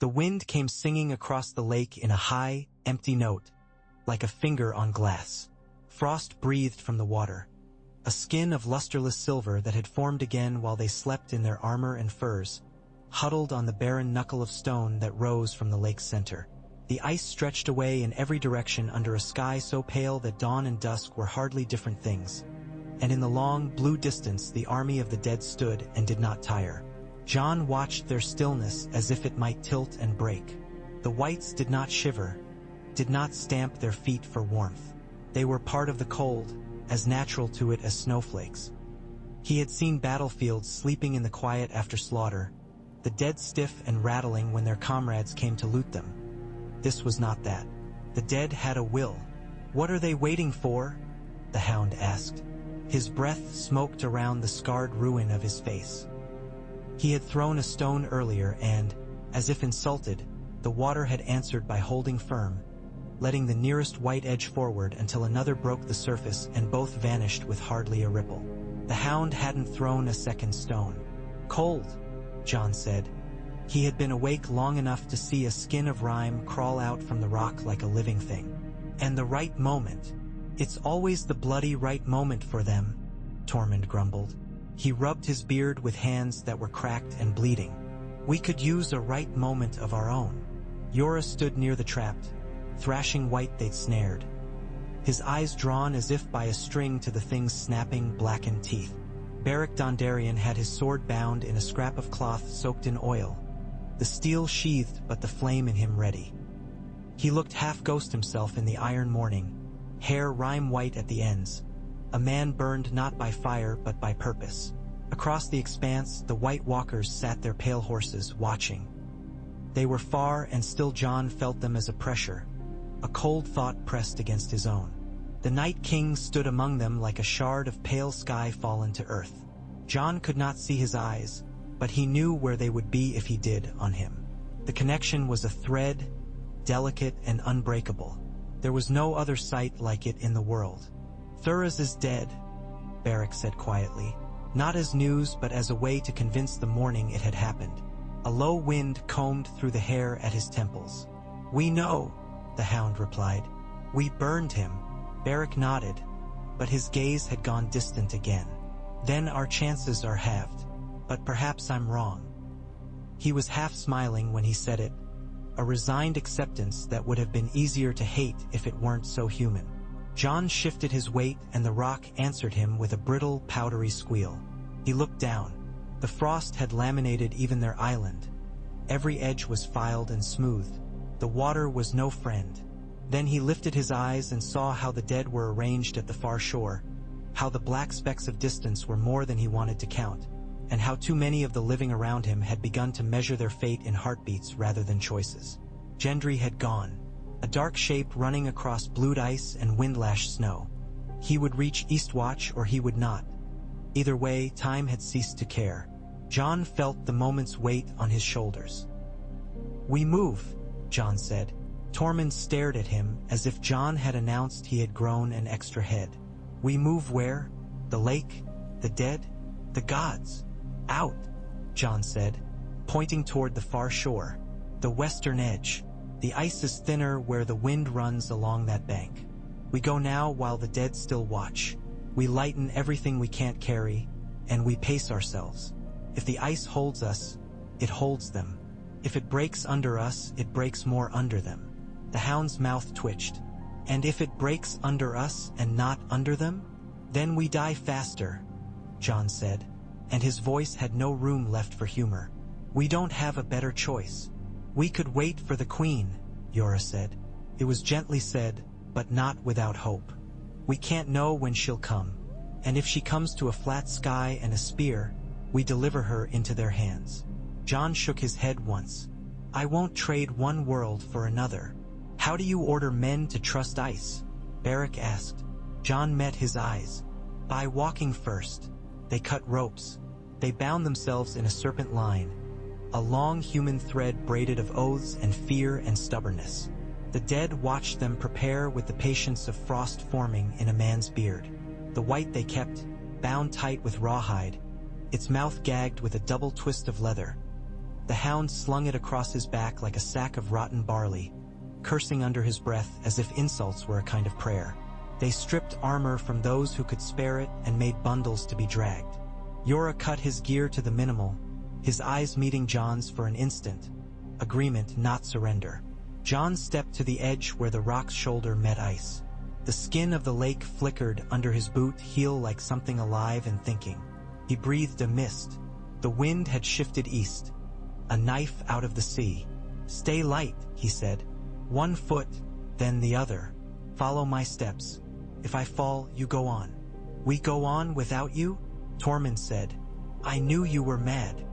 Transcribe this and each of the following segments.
The wind came singing across the lake in a high, empty note, like a finger on glass. Frost breathed from the water, a skin of lusterless silver that had formed again while they slept in their armor and furs, huddled on the barren knuckle of stone that rose from the lake's center. The ice stretched away in every direction under a sky so pale that dawn and dusk were hardly different things. And in the long, blue distance the army of the dead stood and did not tire. Jon watched their stillness as if it might tilt and break. The whites did not shiver, did not stamp their feet for warmth. They were part of the cold, as natural to it as snowflakes. He had seen battlefields sleeping in the quiet after slaughter, the dead stiff and rattling when their comrades came to loot them. This was not that. The dead had a will. "What are they waiting for?" the hound asked. His breath smoked around the scarred ruin of his face. He had thrown a stone earlier and, as if insulted, the water had answered by holding firm, letting the nearest white edge forward until another broke the surface and both vanished with hardly a ripple. The hound hadn't thrown a second stone. "Cold," Jon said. He had been awake long enough to see a skin of rime crawl out from the rock like a living thing. "And the right moment. It's always the bloody right moment for them," Tormund grumbled. He rubbed his beard with hands that were cracked and bleeding. "We could use a right moment of our own." Yora stood near the trapped, thrashing white they'd snared, his eyes drawn as if by a string to the thing's snapping, blackened teeth. Beric Dondarrion had his sword bound in a scrap of cloth soaked in oil, the steel sheathed but the flame in him ready. He looked half-ghost himself in the iron morning, hair rime-white at the ends, a man burned not by fire but by purpose. Across the expanse, the White Walkers sat their pale horses, watching. They were far, and still Jon felt them as a pressure. A cold thought pressed against his own. The Night King stood among them like a shard of pale sky fallen to earth. Jon could not see his eyes, but he knew where they would be if he did on him. The connection was a thread, delicate and unbreakable. There was no other sight like it in the world. "Thuras is dead," Beric said quietly, not as news but as a way to convince the morning it had happened. A low wind combed through the hair at his temples. "We know," the hound replied. "We burned him." Beric nodded, but his gaze had gone distant again. "Then our chances are halved. But perhaps I'm wrong." He was half smiling when he said it, a resigned acceptance that would have been easier to hate if it weren't so human. Jon shifted his weight and the rock answered him with a brittle, powdery squeal. He looked down. The frost had laminated even their island. Every edge was filed and smoothed. The water was no friend. Then he lifted his eyes and saw how the dead were arranged at the far shore, how the black specks of distance were more than he wanted to count, and how too many of the living around him had begun to measure their fate in heartbeats rather than choices. Gendry had gone, a dark shape running across blued ice and wind-lashed snow. He would reach Eastwatch or he would not. Either way, time had ceased to care. Jon felt the moment's weight on his shoulders. "We move," Jon said. Tormund stared at him as if Jon had announced he had grown an extra head. "We move where? The lake? The dead? The gods?" "Out," Jon said, pointing toward the far shore. "The western edge. The ice is thinner where the wind runs along that bank. We go now while the dead still watch. We lighten everything we can't carry, and we pace ourselves. If the ice holds us, it holds them. If it breaks under us, it breaks more under them." The hound's mouth twitched. "And if it breaks under us and not under them? Then we die faster," Jon said, and his voice had no room left for humor. "We don't have a better choice." "We could wait for the queen," Yora said. It was gently said, but not without hope. "We can't know when she'll come, and if she comes to a flat sky and a spear, we deliver her into their hands." Jon shook his head once. "I won't trade one world for another." "How do you order men to trust ice?" Beric asked. Jon met his eyes. "By walking first. They cut ropes. They bound themselves in a serpent line, a long human thread braided of oaths and fear and stubbornness. The dead watched them prepare with the patience of frost forming in a man's beard. The white they kept, bound tight with rawhide, its mouth gagged with a double twist of leather. The hound slung it across his back like a sack of rotten barley, cursing under his breath as if insults were a kind of prayer. They stripped armor from those who could spare it and made bundles to be dragged. Yora cut his gear to the minimal, his eyes meeting John's for an instant. Agreement, not surrender. John stepped to the edge where the rock's shoulder met ice. The skin of the lake flickered under his boot heel like something alive and thinking. He breathed a mist. The wind had shifted east. A knife out of the sea. "Stay light," he said. "One foot, then the other. Follow my steps. If I fall, you go on." "We go on without you?" Tormund said. "I knew you were mad."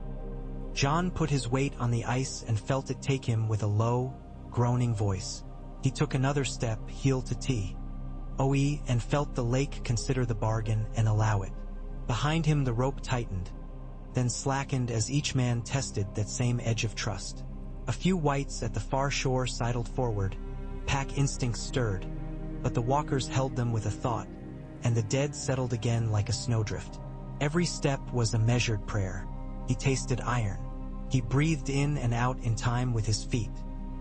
John put his weight on the ice and felt it take him with a low, groaning voice. He took another step, heel to tea. And felt the lake consider the bargain and allow it. Behind him the rope tightened, then slackened as each man tested that same edge of trust. A few whites at the far shore sidled forward. Pack instincts stirred, but the walkers held them with a thought, and the dead settled again like a snowdrift. Every step was a measured prayer. He tasted iron. He breathed in and out in time with his feet.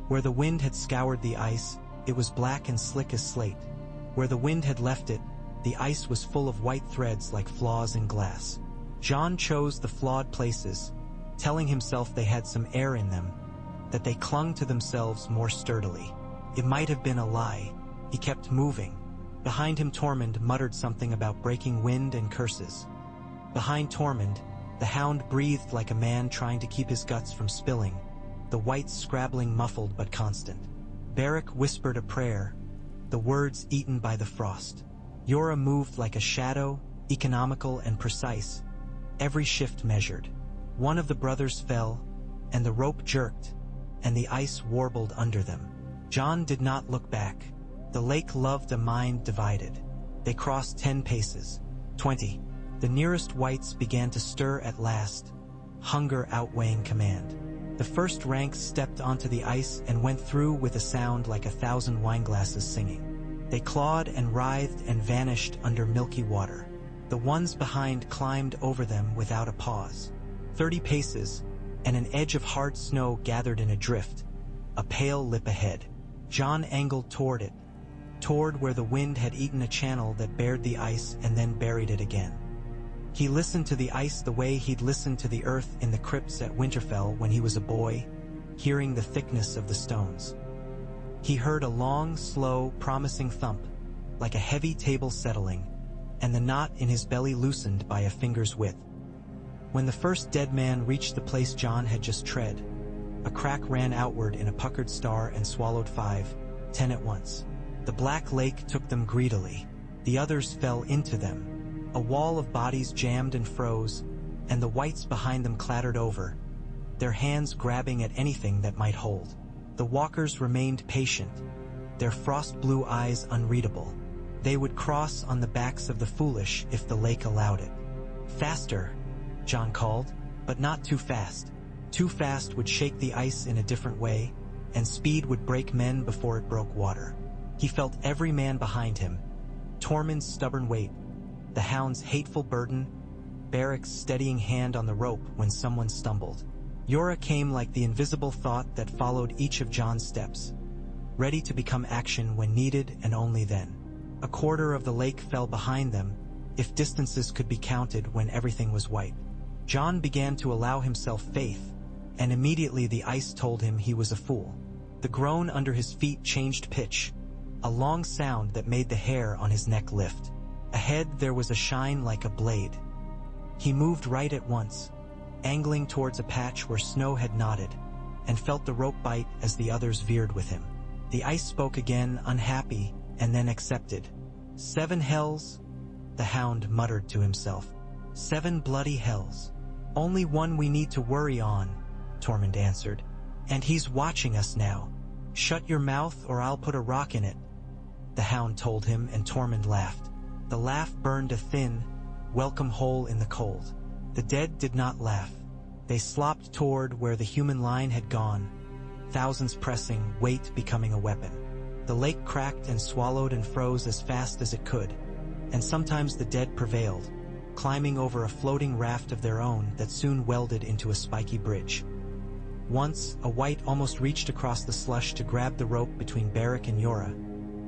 Where the wind had scoured the ice, it was black and slick as slate. Where the wind had left it, the ice was full of white threads like flaws in glass. John chose the flawed places, telling himself they had some air in them, that they clung to themselves more sturdily. It might have been a lie. He kept moving. Behind him Tormund muttered something about breaking wind and curses. Behind Tormund, the hound breathed like a man trying to keep his guts from spilling, the whites scrabbling muffled but constant. Beric whispered a prayer, the words eaten by the frost. Yora moved like a shadow, economical and precise, every shift measured. One of the brothers fell, and the rope jerked, and the ice warbled under them. John did not look back. The lake loved a mind divided. They crossed 10 paces, 20. The nearest whites began to stir at last, hunger outweighing command. The first ranks stepped onto the ice and went through with a sound like 1,000 wineglasses singing. They clawed and writhed and vanished under milky water. The ones behind climbed over them without a pause. 30 paces, and an edge of hard snow gathered in a drift, a pale lip ahead. John angled toward it, toward where the wind had eaten a channel that bared the ice and then buried it again. He listened to the ice the way he'd listened to the earth in the crypts at Winterfell when he was a boy, hearing the thickness of the stones. He heard a long, slow, promising thump, like a heavy table settling, and the knot in his belly loosened by a finger's width. When the first dead man reached the place John had just tread, a crack ran outward in a puckered star and swallowed 5, 10 at once. The black lake took them greedily. The others fell into them. A wall of bodies jammed and froze, and the whites behind them clattered over, their hands grabbing at anything that might hold. The walkers remained patient, their frost-blue eyes unreadable. They would cross on the backs of the foolish if the lake allowed it. "Faster," John called, but not too fast. Too fast would shake the ice in a different way, and speed would break men before it broke water. He felt every man behind him, Tormund's stubborn weight, the hound's hateful burden, Beric's steadying hand on the rope when someone stumbled. Yora came like the invisible thought that followed each of John's steps, ready to become action when needed and only then. A quarter of the lake fell behind them, if distances could be counted when everything was white. John began to allow himself faith, and immediately the ice told him he was a fool. The groan under his feet changed pitch, a long sound that made the hair on his neck lift. Ahead there was a shine like a blade. He moved right at once, angling towards a patch where snow had knotted, and felt the rope bite as the others veered with him. The ice spoke again, unhappy, and then accepted. 7 hells, the hound muttered to himself. 7 bloody hells. Only one we need to worry on, Tormund answered. And he's watching us now. Shut your mouth or I'll put a rock in it, the hound told him, and Tormund laughed. The laugh burned a thin, welcome hole in the cold. The dead did not laugh. They slopped toward where the human line had gone, thousands pressing, weight becoming a weapon. The lake cracked and swallowed and froze as fast as it could, and sometimes the dead prevailed, climbing over a floating raft of their own that soon welded into a spiky bridge. Once, a white almost reached across the slush to grab the rope between Beric and Yora,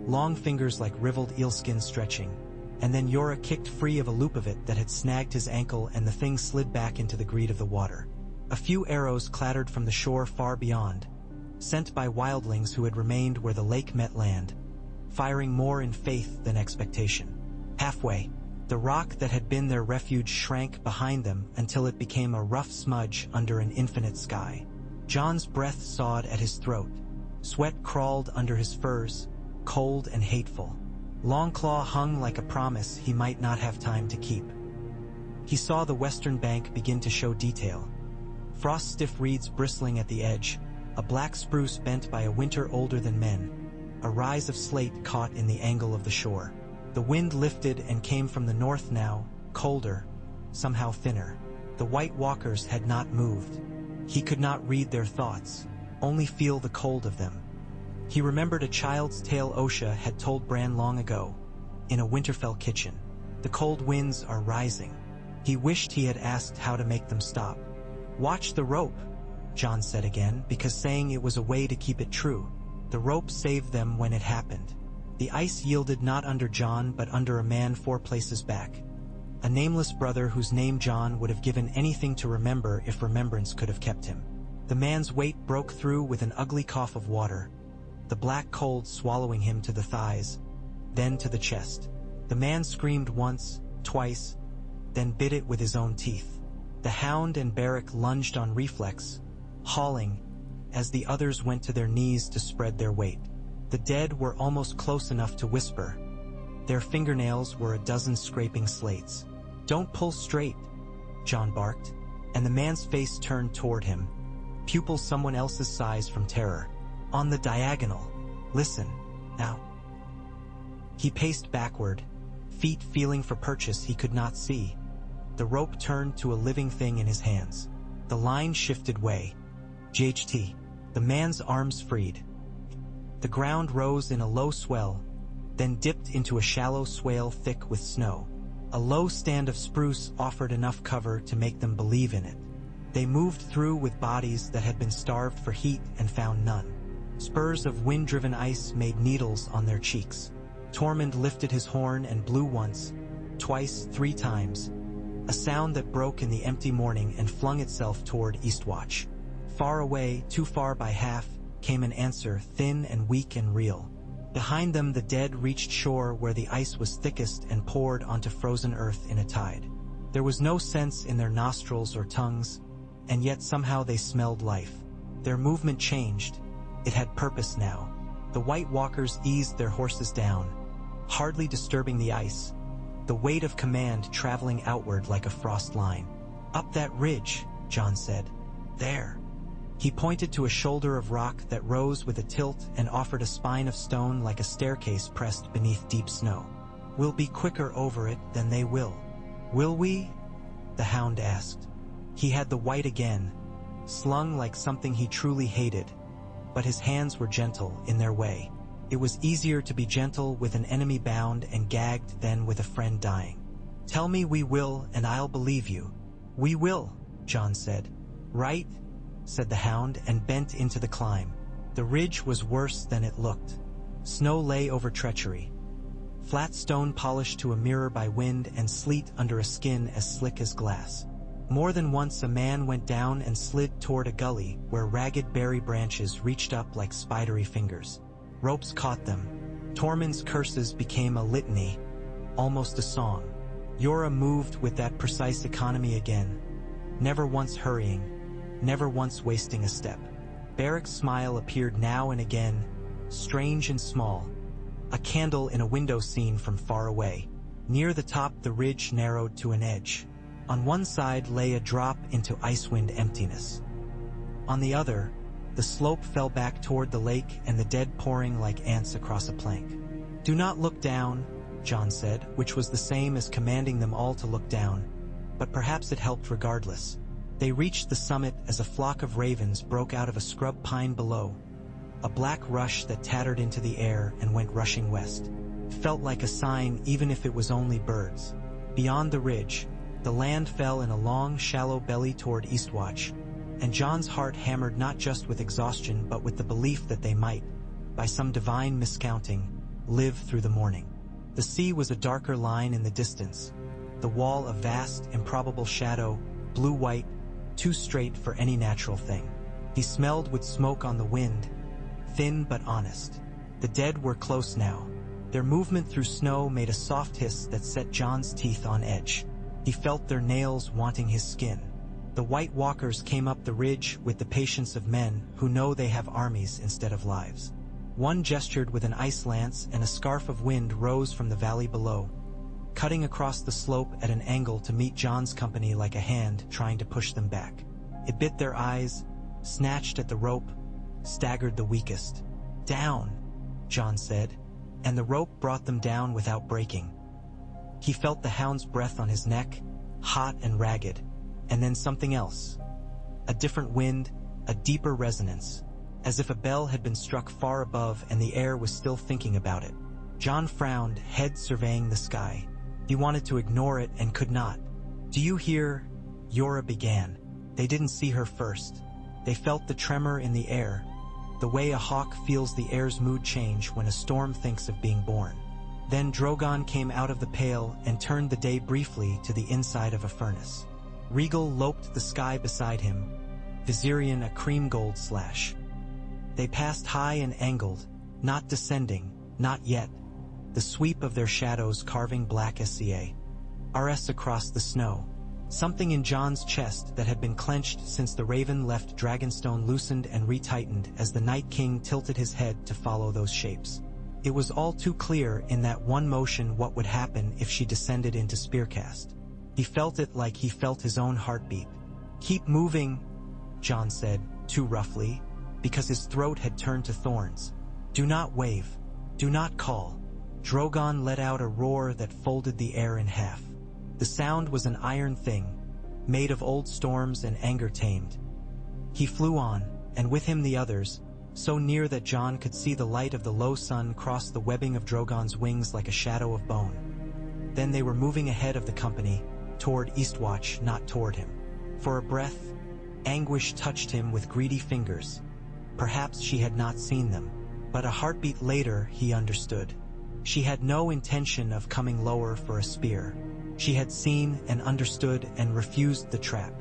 long fingers like riveled eelskin stretching, and then Yora kicked free of a loop of it that had snagged his ankle and the thing slid back into the greed of the water. A few arrows clattered from the shore far beyond, sent by wildlings who had remained where the lake met land, firing more in faith than expectation. Halfway, the rock that had been their refuge shrank behind them until it became a rough smudge under an infinite sky. Jon's breath sawed at his throat. Sweat crawled under his furs, cold and hateful. Longclaw hung like a promise he might not have time to keep. He saw the western bank begin to show detail. Frost-stiff reeds bristling at the edge, a black spruce bent by a winter older than men, a rise of slate caught in the angle of the shore. The wind lifted and came from the north now, colder, somehow thinner. The White Walkers had not moved. He could not read their thoughts, only feel the cold of them. He remembered a child's tale Osha had told Bran long ago, in a Winterfell kitchen. The cold winds are rising. He wished he had asked how to make them stop. "Watch the rope," Jon said again, because saying it was a way to keep it true. The rope saved them when it happened. The ice yielded not under Jon but under a man 4 places back. A nameless brother whose name Jon would have given anything to remember if remembrance could have kept him. The man's weight broke through with an ugly cough of water, the black cold swallowing him to the thighs, then to the chest. The man screamed once, twice, then bit it with his own teeth. The Hound and Beric lunged on reflex, hauling, as the others went to their knees to spread their weight. The dead were almost close enough to whisper. Their fingernails were a dozen scraping slates. "Don't pull straight," Jon barked, and the man's face turned toward him, pupils someone else's size from terror. "On the diagonal. Listen, now." He paced backward, feet feeling for purchase he could not see. The rope turned to a living thing in his hands. The line shifted way. GHT. The man's arms freed. The ground rose in a low swell, then dipped into a shallow swale thick with snow. A low stand of spruce offered enough cover to make them believe in it. They moved through with bodies that had been starved for heat and found none. Spurs of wind-driven ice made needles on their cheeks. Tormund lifted his horn and blew once, twice, 3 times, a sound that broke in the empty morning and flung itself toward Eastwatch. Far away, too far by half, came an answer, thin and weak and real. Behind them the dead reached shore where the ice was thickest and poured onto frozen earth in a tide. There was no sense in their nostrils or tongues, and yet somehow they smelled life. Their movement changed. It had purpose now. The White Walkers eased their horses down, hardly disturbing the ice, the weight of command traveling outward like a frost line. "Up that ridge," Jon said. "There." He pointed to a shoulder of rock that rose with a tilt and offered a spine of stone like a staircase pressed beneath deep snow. "We'll be quicker over it than they will." "Will we?" the Hound asked. He had the white again, slung like something he truly hated, but his hands were gentle in their way. It was easier to be gentle with an enemy bound and gagged than with a friend dying. "Tell me we will, and I'll believe you." "We will," Jon said. "Right?" said the Hound and bent into the climb. The ridge was worse than it looked. Snow lay over treachery. Flat stone polished to a mirror by wind and sleet under a skin as slick as glass. More than once a man went down and slid toward a gully where ragged berry branches reached up like spidery fingers. Ropes caught them. Tormund's curses became a litany, almost a song. Yora moved with that precise economy again, never once hurrying, never once wasting a step. Beric's smile appeared now and again, strange and small, a candle in a window seen from far away. Near the top the ridge narrowed to an edge. On one side lay a drop into Icewind emptiness. On the other, the slope fell back toward the lake and the dead pouring like ants across a plank. "Do not look down," Jon said, which was the same as commanding them all to look down, but perhaps it helped regardless. They reached the summit as a flock of ravens broke out of a scrub pine below, a black rush that tattered into the air and went rushing west. It felt like a sign even if it was only birds. Beyond the ridge, the land fell in a long, shallow belly toward Eastwatch, and Jon's heart hammered not just with exhaustion but with the belief that they might, by some divine miscounting, live through the morning. The sea was a darker line in the distance, the wall a vast, improbable shadow, blue-white, too straight for any natural thing. He smelled wood smoke on the wind, thin but honest. The dead were close now. Their movement through snow made a soft hiss that set Jon's teeth on edge. He felt their nails wanting his skin. The White Walkers came up the ridge with the patience of men who know they have armies instead of lives. One gestured with an ice lance, and a scarf of wind rose from the valley below, cutting across the slope at an angle to meet Jon's company like a hand trying to push them back. It bit their eyes, snatched at the rope, staggered the weakest. "Down," Jon said, and the rope brought them down without breaking. He felt the hound's breath on his neck, hot and ragged, and then something else. A different wind, a deeper resonance, as if a bell had been struck far above and the air was still thinking about it. Jon frowned, head surveying the sky. He wanted to ignore it and could not. "Do you hear?" Yora began. They didn't see her first. They felt the tremor in the air, the way a hawk feels the air's mood change when a storm thinks of being born. Then Drogon came out of the pale and turned the day briefly to the inside of a furnace. Regal loped the sky beside him, Viserion a cream gold slash. They passed high and angled, not descending, not yet, the sweep of their shadows carving black SCA. RS across the snow. Something in Jon's chest that had been clenched since the raven left Dragonstone loosened and retightened as the Night King tilted his head to follow those shapes. It was all too clear in that one motion what would happen if she descended into Spearcast. He felt it like he felt his own heartbeat. "Keep moving," Jon said, too roughly, because his throat had turned to thorns. "Do not wave. Do not call." Drogon let out a roar that folded the air in half. The sound was an iron thing, made of old storms and anger tamed. He flew on, and with him the others, so near that Jon could see the light of the low sun cross the webbing of Drogon's wings like a shadow of bone. Then they were moving ahead of the company, toward Eastwatch, not toward him. For a breath, anguish touched him with greedy fingers. Perhaps she had not seen them, but a heartbeat later he understood. She had no intention of coming lower for a spear. She had seen and understood and refused the trap.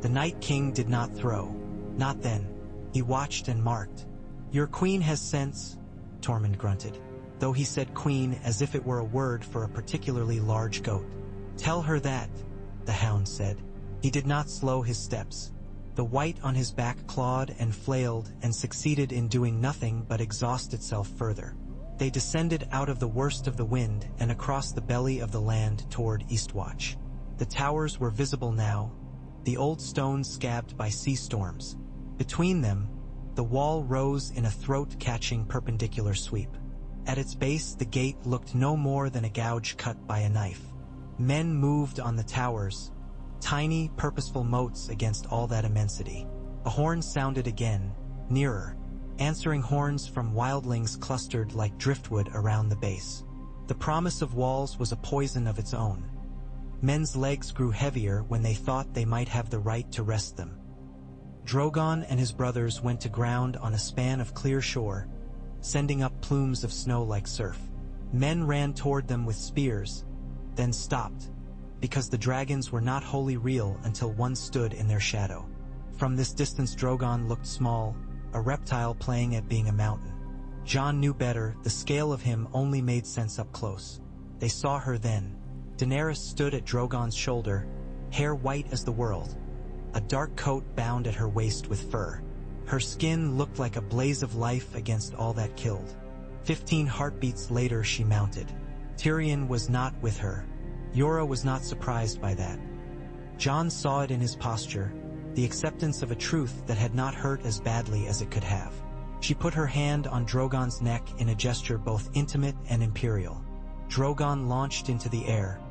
The Night King did not throw. Not then. He watched and marked. "Your queen has sense," Tormund grunted, though he said queen as if it were a word for a particularly large goat. "Tell her that," the hound said. He did not slow his steps. The white on his back clawed and flailed and succeeded in doing nothing but exhaust itself further. They descended out of the worst of the wind and across the belly of the land toward Eastwatch. The towers were visible now, the old stones scabbed by sea storms. Between them, the wall rose in a throat-catching perpendicular sweep. At its base, the gate looked no more than a gouge cut by a knife. Men moved on the towers, tiny, purposeful motes against all that immensity. A horn sounded again, nearer. Answering horns from wildlings clustered like driftwood around the base. The promise of walls was a poison of its own. Men's legs grew heavier when they thought they might have the right to rest them. Drogon and his brothers went to ground on a span of clear shore, sending up plumes of snow like surf. Men ran toward them with spears, then stopped, because the dragons were not wholly real until one stood in their shadow. From this distance Drogon looked small, a reptile playing at being a mountain. Jon knew better, the scale of him only made sense up close. They saw her then. Daenerys stood at Drogon's shoulder, hair white as the world, a dark coat bound at her waist with fur. Her skin looked like a blaze of life against all that killed. 15 heartbeats later she mounted. Tyrion was not with her. Yora was not surprised by that. Jon saw it in his posture, the acceptance of a truth that had not hurt as badly as it could have. She put her hand on Drogon's neck in a gesture both intimate and imperial. Drogon launched into the air,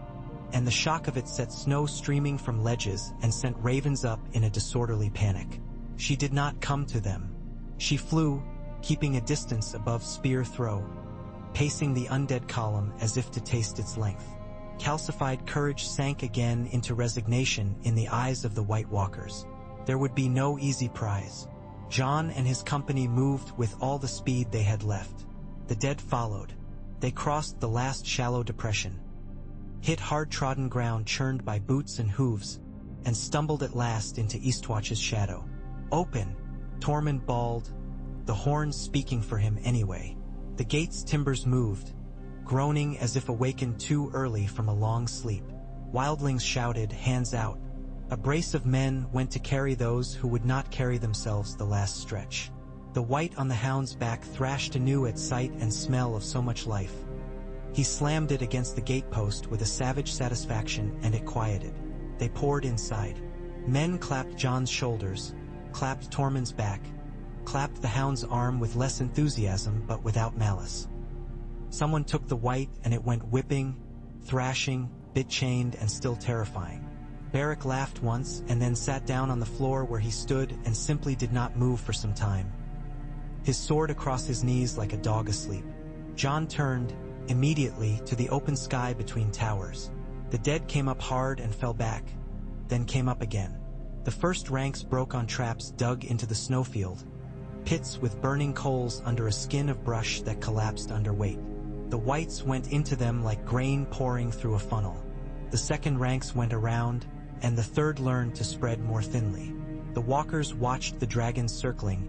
and the shock of it set snow streaming from ledges and sent ravens up in a disorderly panic. She did not come to them. She flew, keeping a distance above spear throw, pacing the undead column as if to taste its length. Calcified courage sank again into resignation in the eyes of the White Walkers. There would be no easy prize. Jon and his company moved with all the speed they had left. The dead followed. They crossed the last shallow depression, hit hard-trodden ground churned by boots and hooves, and stumbled at last into Eastwatch's shadow. "Open!" Tormund bawled, the horns speaking for him anyway. The gate's timbers moved, groaning as if awakened too early from a long sleep. Wildlings shouted, "Hands out!" A brace of men went to carry those who would not carry themselves the last stretch. The white on the hound's back thrashed anew at sight and smell of so much life. He slammed it against the gatepost with a savage satisfaction, and it quieted. They poured inside. Men clapped Jon's shoulders, clapped Tormund's back, clapped the hound's arm with less enthusiasm but without malice. Someone took the white and it went whipping, thrashing, bit-chained and still terrifying. Beric laughed once and then sat down on the floor where he stood and simply did not move for some time, his sword across his knees like a dog asleep. Jon turned, immediately, to the open sky between towers. The dead came up hard and fell back, then came up again. The first ranks broke on traps dug into the snowfield, pits with burning coals under a skin of brush that collapsed under weight. The whites went into them like grain pouring through a funnel. The second ranks went around, and the third learned to spread more thinly. The walkers watched the dragons circling,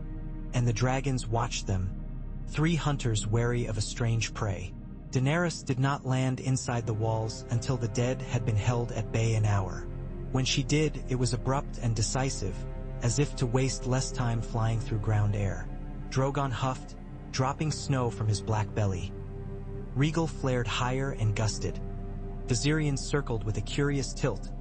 and the dragons watched them, 3 hunters wary of a strange prey. Daenerys did not land inside the walls until the dead had been held at bay an hour. When she did, it was abrupt and decisive, as if to waste less time flying through ground air. Drogon huffed, dropping snow from his black belly. Rhaegal flared higher and gusted. Viserion circled with a curious tilt,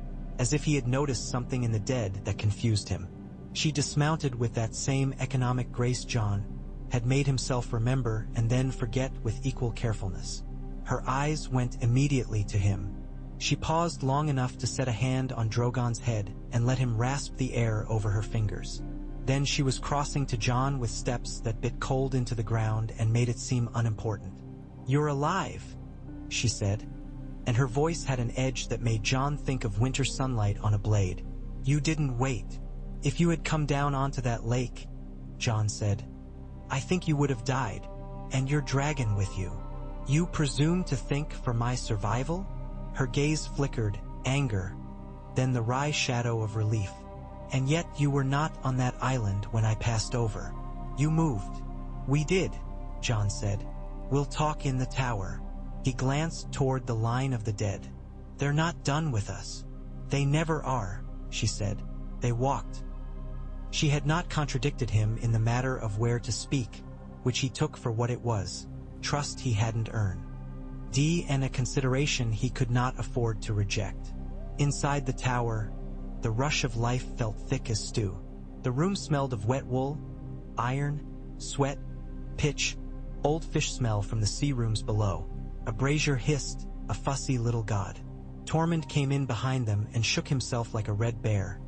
as if he had noticed something in the dead that confused him. She dismounted with that same economic grace Jon had made himself remember and then forget with equal carefulness. Her eyes went immediately to him. She paused long enough to set a hand on Drogon's head and let him rasp the air over her fingers. Then she was crossing to Jon with steps that bit cold into the ground and made it seem unimportant. "You're alive," she said, and her voice had an edge that made Jon think of winter sunlight on a blade. "You didn't wait. If you had come down onto that lake," Jon said, "I think you would have died, and your dragon with you. You presume to think for my survival?" Her gaze flickered, anger, then the wry shadow of relief. "And yet you were not on that island when I passed over. You moved." "We did," Jon said. "We'll talk in the tower." He glanced toward the line of the dead. "They're not done with us." "They never are," she said. They walked. She had not contradicted him in the matter of where to speak, which he took for what it was, trust he hadn't earned. And a consideration he could not afford to reject. Inside the tower, the rush of life felt thick as stew. The room smelled of wet wool, iron, sweat, pitch, old fish smell from the sea rooms below. A brazier hissed, a fussy little god. Tormund came in behind them and shook himself like a red bear.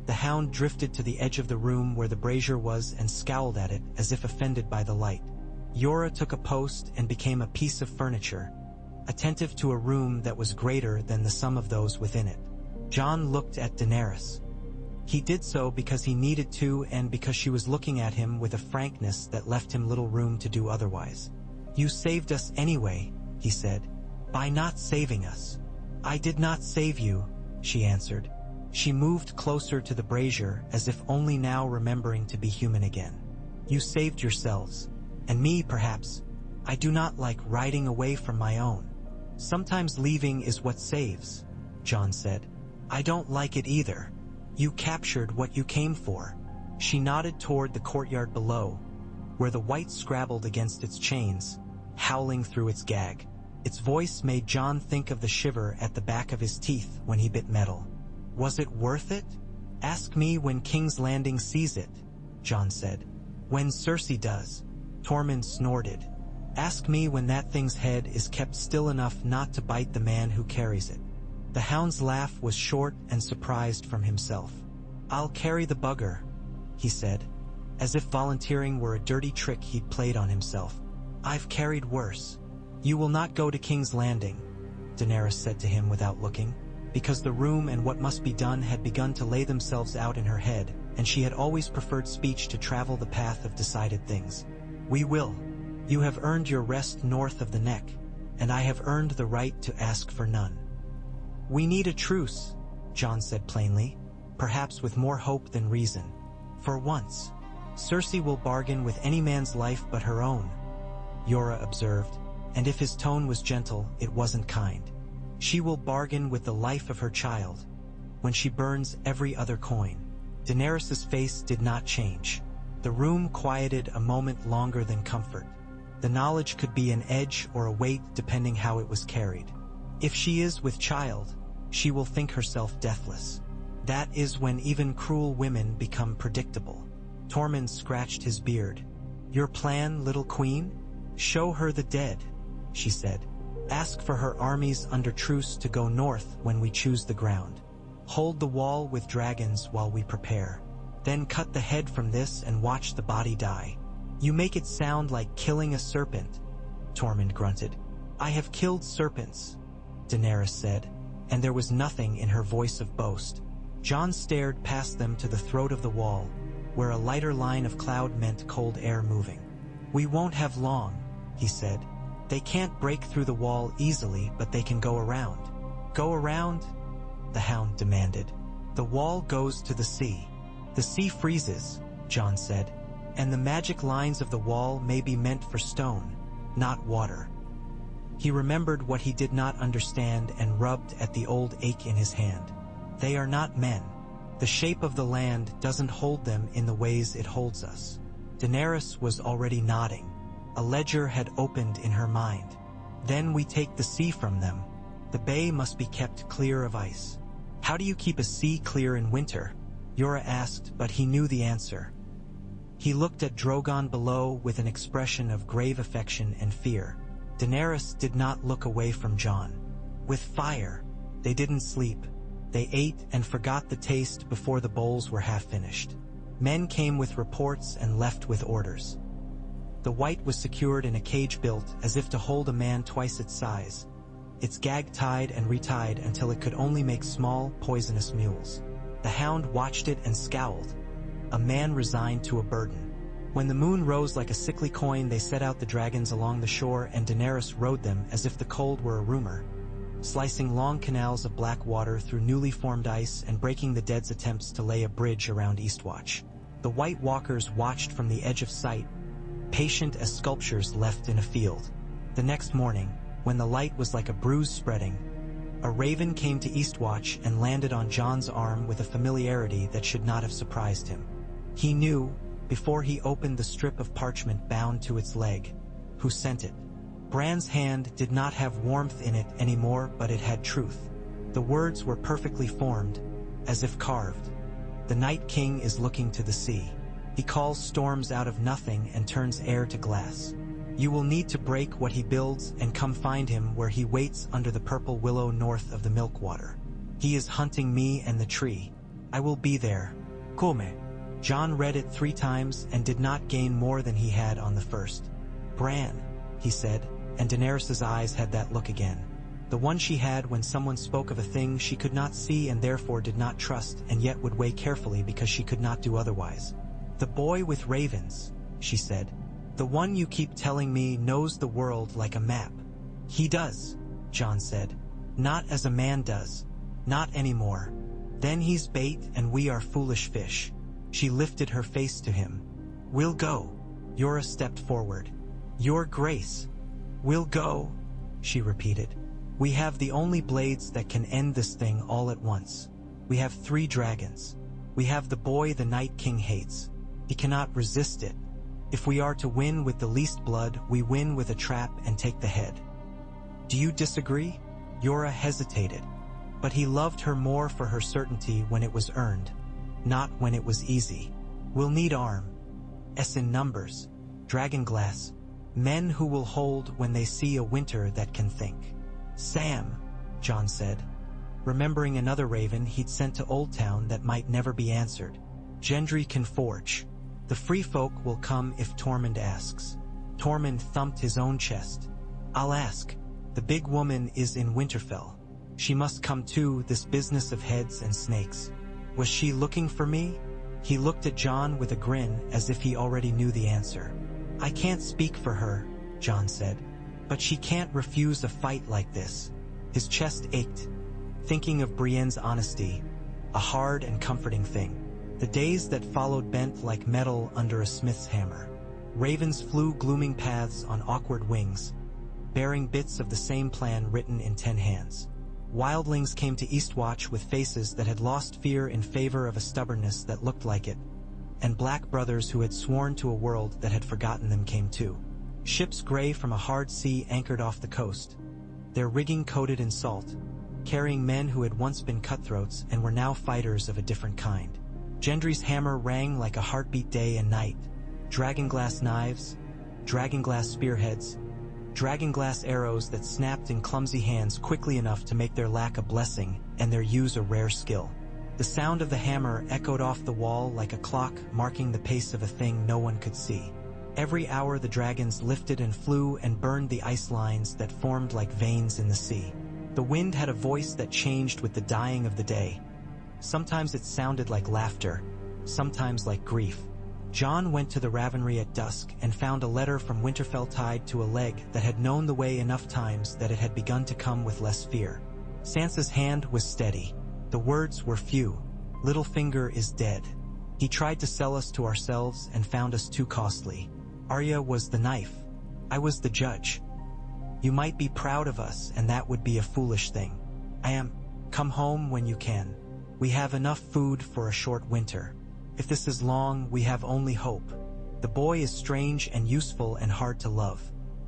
The hound drifted to the edge of the room where the brazier was and scowled at it as if offended by the light. Yora took a post and became a piece of furniture, attentive to a room that was greater than the sum of those within it. Jon looked at Daenerys. He did so because he needed to and because she was looking at him with a frankness that left him little room to do otherwise. "You saved us anyway," he said, "by not saving us." "I did not save you," she answered. She moved closer to the brazier as if only now remembering to be human again. "You saved yourselves. And me, perhaps. I do not like riding away from my own." "Sometimes leaving is what saves," Jon said. "I don't like it either. You captured what you came for." She nodded toward the courtyard below, where the white scrabbled against its chains, howling through its gag. Its voice made Jon think of the shiver at the back of his teeth when he bit metal. "Was it worth it? Ask me when King's Landing sees it," Jon said. "When Cersei does." Tormund snorted. "Ask me when that thing's head is kept still enough not to bite the man who carries it." The hound's laugh was short and surprised from himself. "I'll carry the bugger," he said, as if volunteering were a dirty trick he'd played on himself. "I've carried worse." "You will not go to King's Landing," Daenerys said to him without looking, because the room and what must be done had begun to lay themselves out in her head, and she had always preferred speech to travel the path of decided things. "We will. You have earned your rest north of the neck, and I have earned the right to ask for none." "We need a truce," Jon said plainly, perhaps with more hope than reason. "For once, Cersei will bargain with any man's life but her own," Yora observed, and if his tone was gentle, it wasn't kind. "She will bargain with the life of her child, when she burns every other coin." Daenerys's face did not change. The room quieted a moment longer than comfort. The knowledge could be an edge or a weight depending how it was carried. If she is with child, she will think herself deathless. That is when even cruel women become predictable. Tormund scratched his beard. "Your plan, little queen? Show her the dead," she said. "Ask for her armies under truce to go north when we choose the ground. Hold the wall with dragons while we prepare. Then cut the head from this and watch the body die." "You make it sound like killing a serpent," Tormund grunted. "I have killed serpents," Daenerys said, and there was nothing in her voice of boast. Jon stared past them to the throat of the wall, where a lighter line of cloud meant cold air moving. "We won't have long," he said. "They can't break through the wall easily, but they can go around." "Go around?" the Hound demanded. "The wall goes to the sea. The sea freezes," Jon said, "and the magic lines of the wall may be meant for stone, not water." He remembered what he did not understand and rubbed at the old ache in his hand. "They are not men. The shape of the land doesn't hold them in the ways it holds us." Daenerys was already nodding. A ledger had opened in her mind. "Then we take the sea from them. The bay must be kept clear of ice." "How do you keep a sea clear in winter?" Yora asked, but he knew the answer. He looked at Drogon below with an expression of grave affection and fear. Daenerys did not look away from Jon. "With fire." They didn't sleep. They ate and forgot the taste before the bowls were half finished. Men came with reports and left with orders. The white was secured in a cage built as if to hold a man twice its size. Its gag tied and retied until it could only make small, poisonous mules. The Hound watched it and scowled. A man resigned to a burden. When the moon rose like a sickly coin, they set out the dragons along the shore, and Daenerys rode them as if the cold were a rumor, slicing long canals of black water through newly formed ice and breaking the dead's attempts to lay a bridge around Eastwatch. The White Walkers watched from the edge of sight, patient as sculptures left in a field. The next morning, when the light was like a bruise spreading, a raven came to Eastwatch and landed on Jon's arm with a familiarity that should not have surprised him. He knew, before he opened the strip of parchment bound to its leg, who sent it. Bran's hand did not have warmth in it anymore, but it had truth. The words were perfectly formed, as if carved. "The Night King is looking to the sea. He calls storms out of nothing and turns air to glass. You will need to break what he builds and come find him where he waits under the purple willow north of the Milkwater. He is hunting me and the tree. I will be there. Come." Jon read it 3 times and did not gain more than he had on the first. "Bran," he said, and Daenerys's eyes had that look again. The one she had when someone spoke of a thing she could not see and therefore did not trust and yet would weigh carefully because she could not do otherwise. "The boy with ravens," she said. "The one you keep telling me knows the world like a map." "He does," Jon said. "Not as a man does. Not anymore. Then he's bait and we are foolish fish." She lifted her face to him. "We'll go." Yora stepped forward. "Your Grace." "We'll go," she repeated. "We have the only blades that can end this thing all at once. We have 3 dragons. We have the boy the Night King hates. He cannot resist it. If we are to win with the least blood, we win with a trap and take the head." "Do you disagree?" Yora hesitated. But he loved her more for her certainty when it was earned, not when it was easy. "We'll need arms in numbers, dragonglass, men who will hold when they see a winter that can think." "Sam," Jon said, remembering another raven he'd sent to Old Town that might never be answered. "Gendry can forge. The free folk will come if Tormund asks." Tormund thumped his own chest. "I'll ask. The big woman is in Winterfell. She must come too, this business of heads and snakes. Was she looking for me?" He looked at Jon with a grin as if he already knew the answer. "I can't speak for her," Jon said. "But she can't refuse a fight like this." His chest ached, thinking of Brienne's honesty, a hard and comforting thing. The days that followed bent like metal under a smith's hammer. Ravens flew glooming paths on awkward wings, bearing bits of the same plan written in 10 hands. Wildlings came to Eastwatch with faces that had lost fear in favor of a stubbornness that looked like it, and black brothers who had sworn to a world that had forgotten them came too. Ships gray from a hard sea anchored off the coast, their rigging coated in salt, carrying men who had once been cutthroats and were now fighters of a different kind. Gendry's hammer rang like a heartbeat day and night. Dragonglass knives, dragonglass spearheads, dragonglass arrows that snapped in clumsy hands quickly enough to make their lack a blessing and their use a rare skill. The sound of the hammer echoed off the wall like a clock marking the pace of a thing no one could see. Every hour the dragons lifted and flew and burned the ice lines that formed like veins in the sea. The wind had a voice that changed with the dying of the day. Sometimes it sounded like laughter, sometimes like grief. Jon went to the Ravenry at dusk and found a letter from Winterfell tied to a leg that had known the way enough times that it had begun to come with less fear. Sansa's hand was steady. The words were few. "Littlefinger is dead. He tried to sell us to ourselves and found us too costly. Arya was the knife. I was the judge. You might be proud of us, and that would be a foolish thing. I am. Come home when you can. We have enough food for a short winter. If this is long, we have only hope. The boy is strange and useful and hard to love.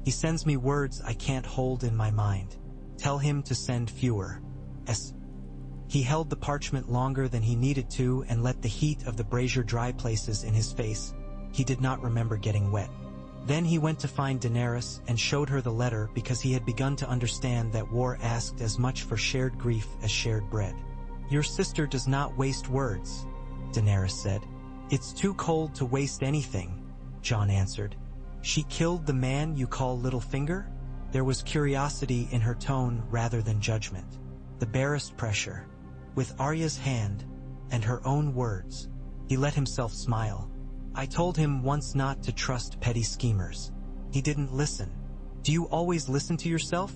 He sends me words I can't hold in my mind. Tell him to send fewer. S." He held the parchment longer than he needed to and let the heat of the brazier dry places in his face. He did not remember getting wet. Then he went to find Daenerys and showed her the letter because he had begun to understand that war asked as much for shared grief as shared bread. "Your sister does not waste words," Daenerys said. "It's too cold to waste anything," Jon answered. "She killed the man you call Littlefinger?" There was curiosity in her tone rather than judgment. The barest pressure. With Arya's hand, and her own words, he let himself smile. "I told him once not to trust petty schemers. He didn't listen." "Do you always listen to yourself?"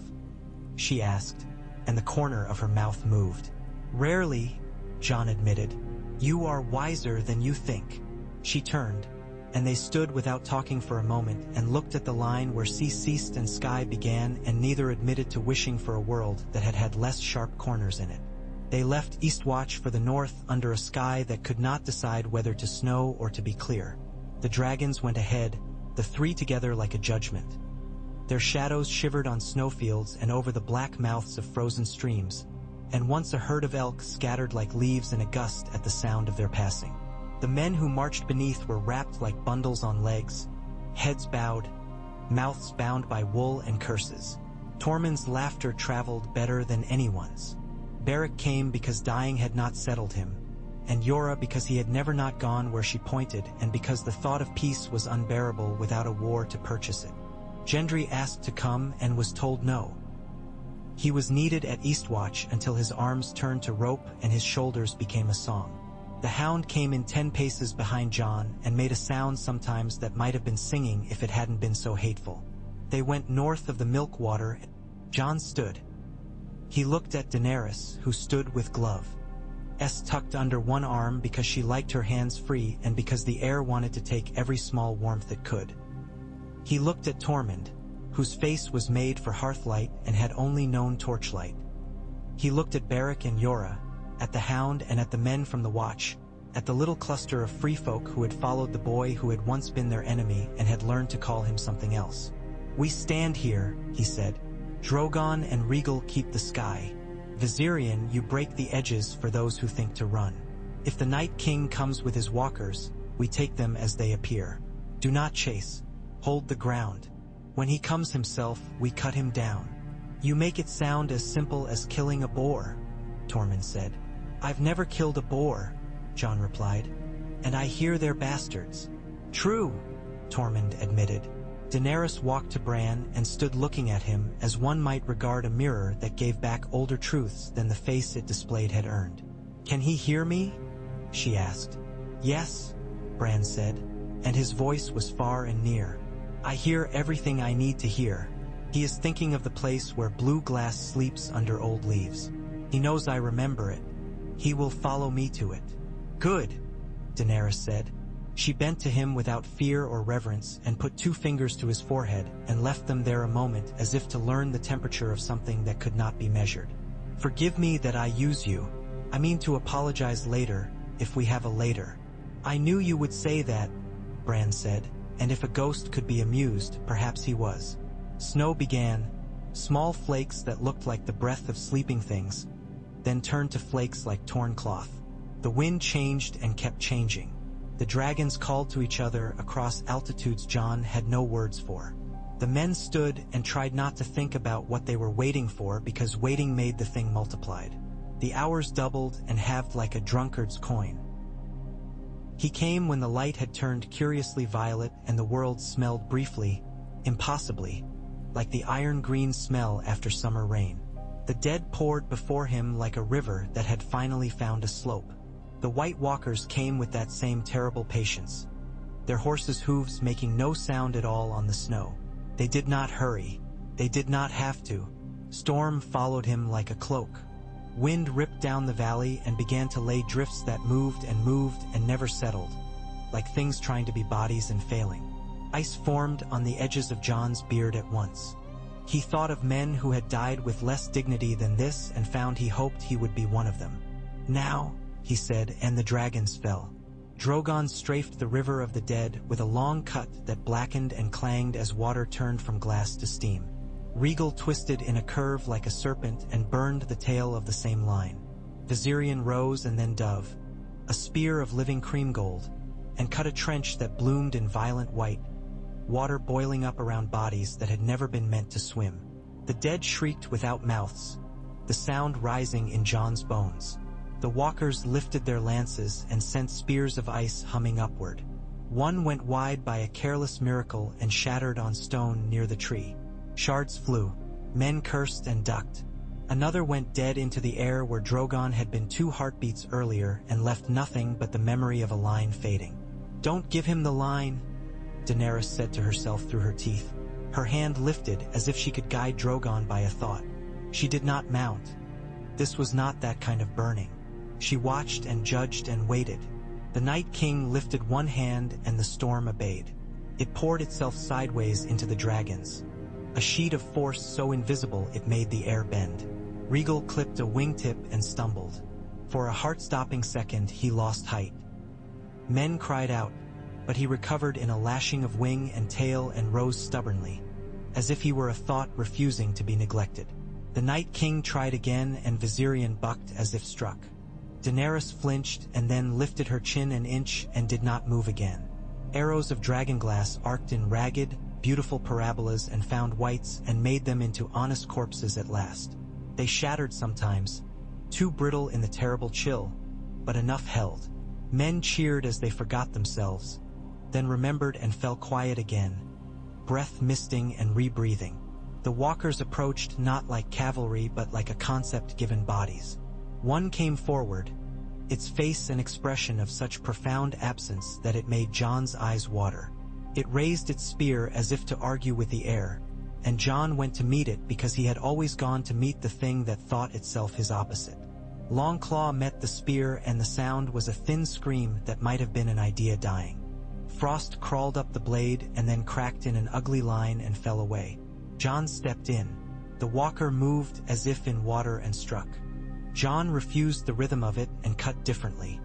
she asked, and the corner of her mouth moved. "Rarely," Jon admitted. "You are wiser than you think." She turned, and they stood without talking for a moment and looked at the line where sea ceased and sky began, and neither admitted to wishing for a world that had had less sharp corners in it. They left Eastwatch for the north under a sky that could not decide whether to snow or to be clear. The dragons went ahead, the three together like a judgment. Their shadows shivered on snowfields and over the black mouths of frozen streams, and once a herd of elk scattered like leaves in a gust at the sound of their passing. The men who marched beneath were wrapped like bundles on legs, heads bowed, mouths bound by wool and curses. Tormund's laughter traveled better than anyone's. Beric came because dying had not settled him, and Jorah because he had never not gone where she pointed, and because the thought of peace was unbearable without a war to purchase it. Gendry asked to come and was told no. He was needed at Eastwatch until his arms turned to rope and his shoulders became a song. The hound came in 10 paces behind Jon and made a sound sometimes that might have been singing if it hadn't been so hateful. They went north of the Milkwater. Jon stood. He looked at Daenerys, who stood with glove tucked under one arm because she liked her hands free and because the air wanted to take every small warmth it could. He looked at Tormund, whose face was made for hearthlight and had only known torchlight. He looked at Beric and Jorah, at the hound and at the men from the watch, at the little cluster of free folk who had followed the boy who had once been their enemy and had learned to call him something else. "We stand here," he said. "Drogon and Rhaegal keep the sky. Viserion, you break the edges for those who think to run. If the Night King comes with his walkers, we take them as they appear. Do not chase. Hold the ground. When he comes himself, we cut him down." "You make it sound as simple as killing a boar," Tormund said. "I've never killed a boar," Jon replied. "And I hear they're bastards." "True," Tormund admitted. Daenerys walked to Bran and stood looking at him as one might regard a mirror that gave back older truths than the face it displayed had earned. "Can he hear me?" she asked. Yes, Bran said, and his voice was far and near. I hear everything I need to hear. He is thinking of the place where blue glass sleeps under old leaves. He knows I remember it. He will follow me to it. Good, Daenerys said. She bent to him without fear or reverence and put 2 fingers to his forehead and left them there a moment as if to learn the temperature of something that could not be measured. Forgive me that I use you. I mean to apologize later, if we have a later. I knew you would say that, Bran said, and if a ghost could be amused, perhaps he was. Snow began, small flakes that looked like the breath of sleeping things, then turned to flakes like torn cloth. The wind changed and kept changing. The dragons called to each other across altitudes Jon had no words for. The men stood and tried not to think about what they were waiting for because waiting made the thing multiplied. The hours doubled and halved like a drunkard's coin. He came when the light had turned curiously violet and the world smelled briefly, impossibly, like the iron-green smell after summer rain. The dead poured before him like a river that had finally found a slope. The White Walkers came with that same terrible patience, their horses' hooves making no sound at all on the snow. They did not hurry. They did not have to. Storm followed him like a cloak. Wind ripped down the valley and began to lay drifts that moved and never settled, like things trying to be bodies and failing. Ice formed on the edges of Jon's beard at once. He thought of men who had died with less dignity than this and found he hoped he would be one of them. Now, he said, and the dragons fell. Drogon strafed the river of the dead with a long cut that blackened and clanged as water turned from glass to steam. Rhaegal twisted in a curve like a serpent and burned the tail of the same line. Viserion rose and then Dove, a spear of living cream gold, and cut a trench that bloomed in violent white, water boiling up around bodies that had never been meant to swim. The dead shrieked without mouths, the sound rising in Jon's bones. The walkers lifted their lances and sent spears of ice humming upward. One went wide by a careless miracle and shattered on stone near the tree. Shards flew. Men cursed and ducked. Another went dead into the air where Drogon had been 2 heartbeats earlier and left nothing but the memory of a line fading. Don't give him the line, Daenerys said to herself through her teeth. Her hand lifted as if she could guide Drogon by a thought. She did not mount. This was not that kind of burning. She watched and judged and waited. The Night King lifted one hand and the storm obeyed. It poured itself sideways into the dragons, a sheet of force so invisible it made the air bend. Rhaegal clipped a wingtip and stumbled. For a heart-stopping second he lost height. Men cried out, but he recovered in a lashing of wing and tail and rose stubbornly, as if he were a thought refusing to be neglected. The Night King tried again and Viserion bucked as if struck. Daenerys flinched and then lifted her chin an inch and did not move again. Arrows of dragonglass arced in ragged, beautiful parabolas and found whites and made them into honest corpses at last. They shattered sometimes, too brittle in the terrible chill, but enough held. Men cheered as they forgot themselves, then remembered and fell quiet again, breath misting and rebreathing. The walkers approached not like cavalry but like a concept given bodies. One came forward, its face an expression of such profound absence that it made Jon's eyes water. It raised its spear as if to argue with the air, and Jon went to meet it because he had always gone to meet the thing that thought itself his opposite. Longclaw met the spear and the sound was a thin scream that might have been an idea dying. Frost crawled up the blade and then cracked in an ugly line and fell away. Jon stepped in. The walker moved as if in water and struck. Jon refused the rhythm of it and cut differently.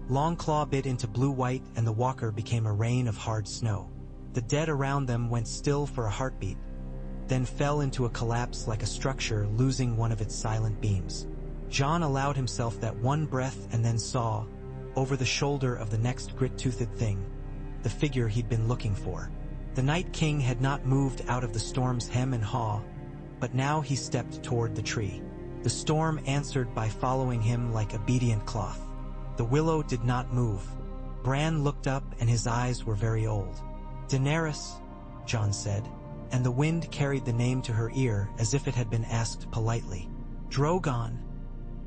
Longclaw bit into blue-white and the walker became a rain of hard snow. The dead around them went still for a heartbeat, then fell into a collapse like a structure losing one of its silent beams. Jon allowed himself that one breath and then saw, over the shoulder of the next grit-toothed thing, the figure he'd been looking for. The Night King had not moved out of the storm's hem and haw, but now he stepped toward the tree. The storm answered by following him like obedient cloth. The willow did not move. Bran looked up and his eyes were very old. Daenerys, Jon said, and the wind carried the name to her ear as if it had been asked politely. Drogon,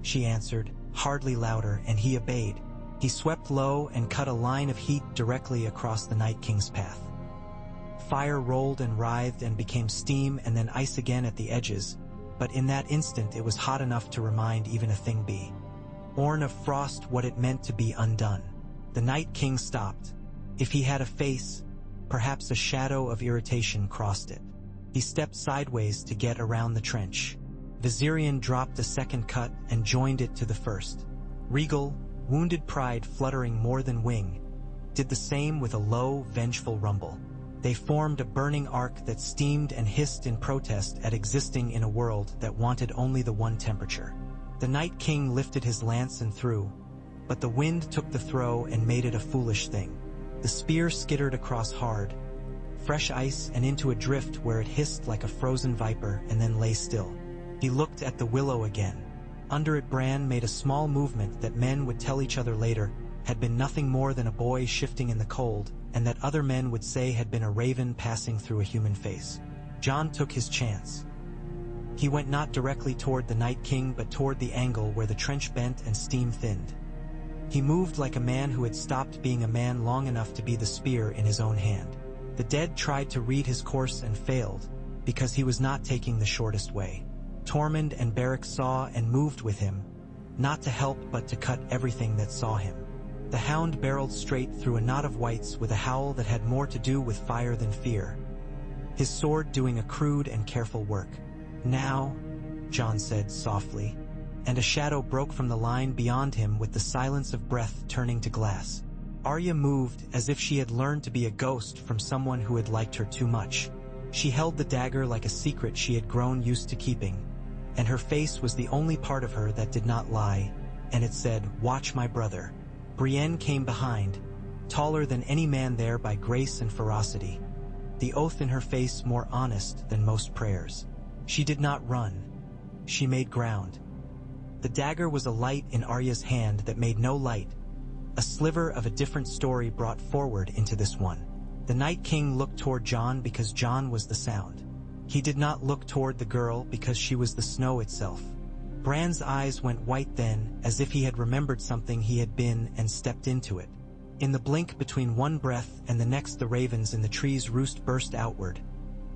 she answered, hardly louder, and he obeyed. He He swept low and cut a line of heat directly across the Night King's path. Fire rolled and writhed and became steam and then ice again at the edges, but in that instant it was hot enough to remind even a thing be born of frost what it meant to be undone. The Night King stopped. If he had a face, perhaps a shadow of irritation crossed it. He stepped sideways to get around the trench. Viserion dropped a second cut and joined it to the first. Regal, wounded pride fluttering more than wing, did the same with a low, vengeful rumble. They formed a burning arc that steamed and hissed in protest at existing in a world that wanted only the one temperature. The Night King lifted his lance and threw, but the wind took the throw and made it a foolish thing. The spear skittered across hard, fresh ice and into a drift where it hissed like a frozen viper and then lay still. He looked at the willow again. Under it Bran made a small movement that men would tell each other later had been nothing more than a boy shifting in the cold, and that other men would say had been a raven passing through a human face. Jon took his chance. He went not directly toward the Night King but toward the angle where the trench bent and steam thinned. He moved like a man who had stopped being a man long enough to be the spear in his own hand. The dead tried to read his course and failed, because he was not taking the shortest way. Tormund and Beric saw and moved with him, not to help but to cut everything that saw him. The hound barreled straight through a knot of wights with a howl that had more to do with fire than fear, his sword doing a crude and careful work. "Now," Jon said softly, and a shadow broke from the line beyond him with the silence of breath turning to glass. Arya moved as if she had learned to be a ghost from someone who had liked her too much. She held the dagger like a secret she had grown used to keeping, and her face was the only part of her that did not lie, and it said, "Watch my brother." Brienne came behind, taller than any man there by grace and ferocity, the oath in her face more honest than most prayers. She did not run. She made ground. The dagger was a light in Arya's hand that made no light, a sliver of a different story brought forward into this one. The Night King looked toward Jon because Jon was the sound. He did not look toward the girl because she was the snow itself. Bran's eyes went white then, as if he had remembered something he had been and stepped into it. In the blink between one breath and the next the ravens in the tree's roost burst outward,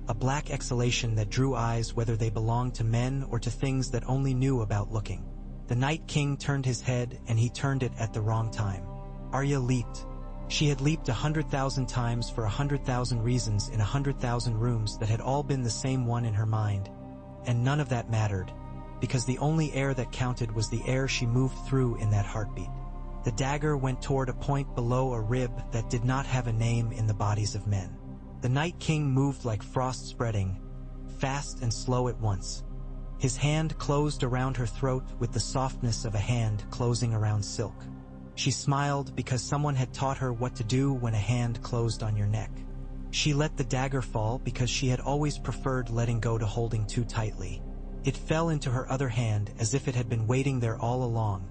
a black exhalation that drew eyes whether they belonged to men or to things that only knew about looking. The Night King turned his head and he turned it at the wrong time. Arya leaped. She had leaped 100,000 times for 100,000 reasons in 100,000 rooms that had all been the same one in her mind, and none of that mattered, because the only air that counted was the air she moved through in that heartbeat. The dagger went toward a point below a rib that did not have a name in the bodies of men. The Night King moved like frost spreading, fast and slow at once. His hand closed around her throat with the softness of a hand closing around silk. She smiled because someone had taught her what to do when a hand closed on your neck. She let the dagger fall because she had always preferred letting go to holding too tightly. It fell into her other hand as if it had been waiting there all along,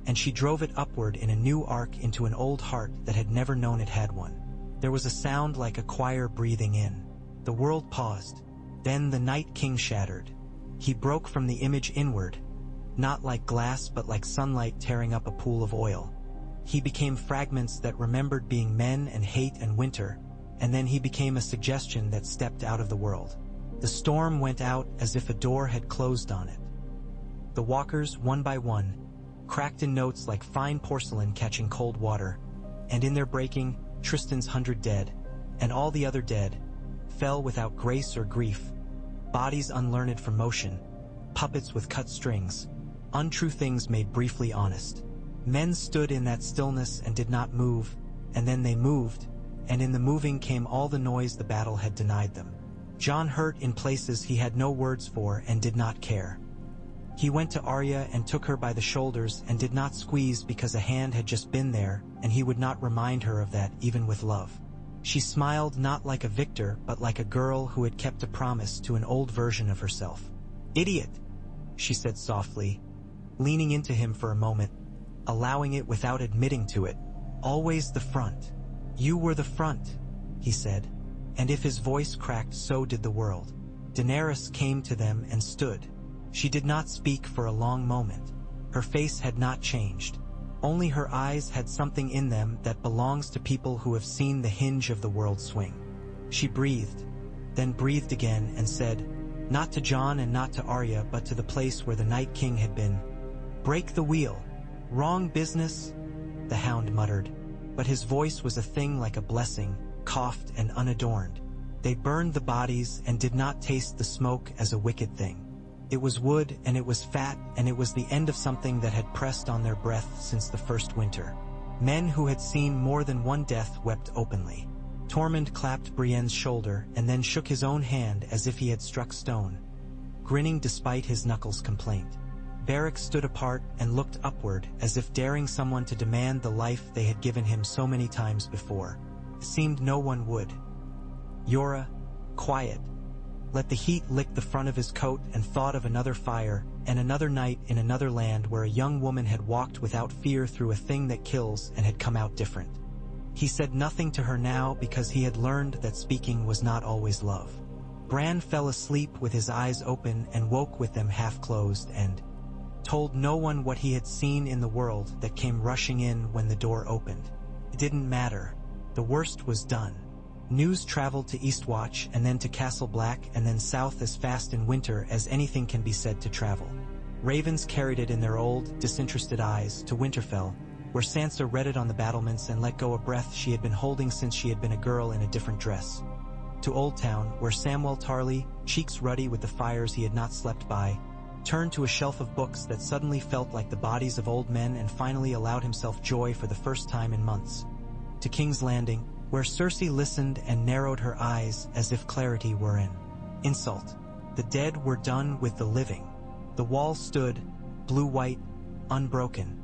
and she drove it upward in a new arc into an old heart that had never known it had one. There was a sound like a choir breathing in. The world paused. Then the Night King shattered. He broke from the image inward, not like glass but like sunlight tearing up a pool of oil. He became fragments that remembered being men and hate and winter, and then he became a suggestion that stepped out of the world. The storm went out as if a door had closed on it. The walkers, one by one, cracked in notes like fine porcelain catching cold water, and in their breaking, Tristan's 100 dead, and all the other dead, fell without grace or grief, bodies unlearned from motion, puppets with cut strings, untrue things made briefly honest. Men stood in that stillness and did not move, and then they moved, and in the moving came all the noise the battle had denied them. Jon hurt in places he had no words for and did not care. He went to Arya and took her by the shoulders and did not squeeze because a hand had just been there, and he would not remind her of that even with love. She smiled not like a victor but like a girl who had kept a promise to an old version of herself. "Idiot," she said softly, leaning into him for a moment, allowing it without admitting to it. "Always the front. You were the front," he said, and if his voice cracked so did the world. Daenerys came to them and stood. She did not speak for a long moment. Her face had not changed. Only her eyes had something in them that belongs to people who have seen the hinge of the world swing. She breathed, then breathed again and said, not to Jon and not to Arya, but to the place where the Night King had been. Break the wheel. Wrong business, the Hound muttered, but his voice was a thing like a blessing, coughed and unadorned. They burned the bodies and did not taste the smoke as a wicked thing. It was wood and it was fat and it was the end of something that had pressed on their breath since the first winter. Men who had seen more than one death wept openly. Tormund clapped Brienne's shoulder and then shook his own hand as if he had struck stone, grinning despite his knuckles' complaint. Beric stood apart and looked upward as if daring someone to demand the life they had given him so many times before. It seemed no one would. Yora, quiet. Let the heat lick the front of his coat and thought of another fire and another night in another land where a young woman had walked without fear through a thing that kills and had come out different. He said nothing to her now because he had learned that speaking was not always love. Bran fell asleep with his eyes open and woke with them half closed and told no one what he had seen in the world that came rushing in when the door opened. It didn't matter. The worst was done. News traveled to Eastwatch and then to Castle Black and then south as fast in winter as anything can be said to travel. Ravens carried it in their old, disinterested eyes to Winterfell, where Sansa read it on the battlements and let go a breath she had been holding since she had been a girl in a different dress. To Old Town, where Samwell Tarly, cheeks ruddy with the fires he had not slept by, turned to a shelf of books that suddenly felt like the bodies of old men and finally allowed himself joy for the first time in months. To King's Landing, where Cersei listened and narrowed her eyes as if clarity were in insult. The dead were done with the living. The wall stood, blue-white, unbroken.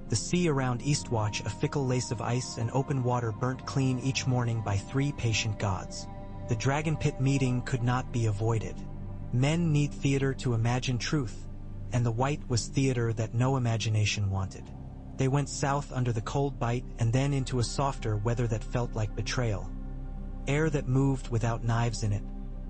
The sea around Eastwatch a fickle lace of ice and open water burnt clean each morning by 3 patient gods. The Dragon Pit meeting could not be avoided. Men need theater to imagine truth, and the White was theater that no imagination wanted. They went south under the cold bite and then into a softer weather that felt like betrayal. Air that moved without knives in it.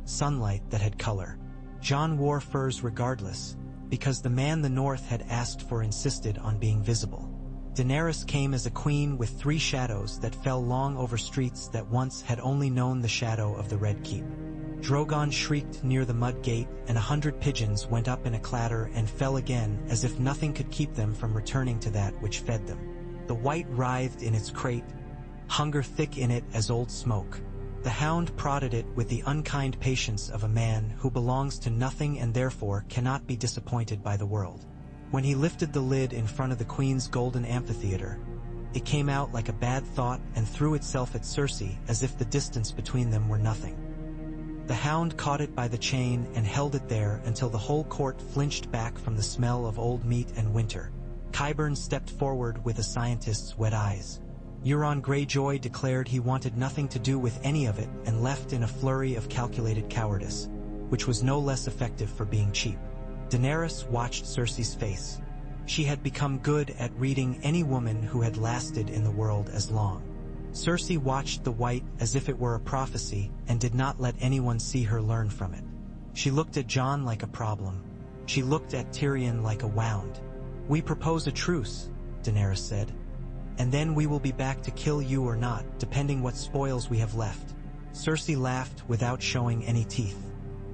Sunlight that had color. Jon wore furs regardless, because the man the North had asked for insisted on being visible. Daenerys came as a queen with 3 shadows that fell long over streets that once had only known the shadow of the Red Keep. Drogon shrieked near the mud gate, and 100 pigeons went up in a clatter and fell again as if nothing could keep them from returning to that which fed them. The White writhed in its crate, hunger thick in it as old smoke. The Hound prodded it with the unkind patience of a man who belongs to nothing and therefore cannot be disappointed by the world. When he lifted the lid in front of the Queen's golden amphitheater, it came out like a bad thought and threw itself at Cersei as if the distance between them were nothing. The Hound caught it by the chain and held it there until the whole court flinched back from the smell of old meat and winter. Qyburn stepped forward with a scientist's wet eyes. Euron Greyjoy declared he wanted nothing to do with any of it and left in a flurry of calculated cowardice, which was no less effective for being cheap. Daenerys watched Cersei's face. She had become good at reading any woman who had lasted in the world as long. Cersei watched the White as if it were a prophecy and did not let anyone see her learn from it. She looked at Jon like a problem. She looked at Tyrion like a wound. "We propose a truce," Daenerys said. "And then we will be back to kill you or not, depending what spoils we have left." Cersei laughed without showing any teeth.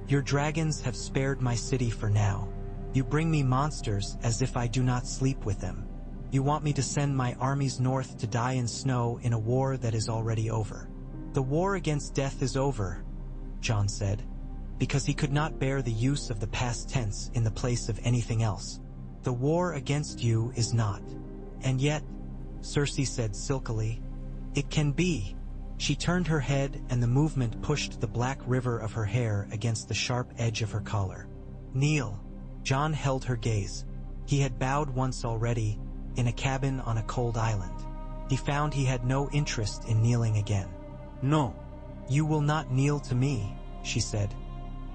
"Your dragons have spared my city for now. You bring me monsters as if I do not sleep with them. You want me to send my armies north to die in snow in a war that is already over." "The war against death is over," Jon said, because he could not bear the use of the past tense in the place of anything else. "The war against you is not." "And yet," Cersei said silkily, "it can be." She turned her head and the movement pushed the black river of her hair against the sharp edge of her collar. "Kneel." Jon held her gaze. He had bowed once already, in a cabin on a cold island. He found he had no interest in kneeling again. "No." "You will not kneel to me," she said.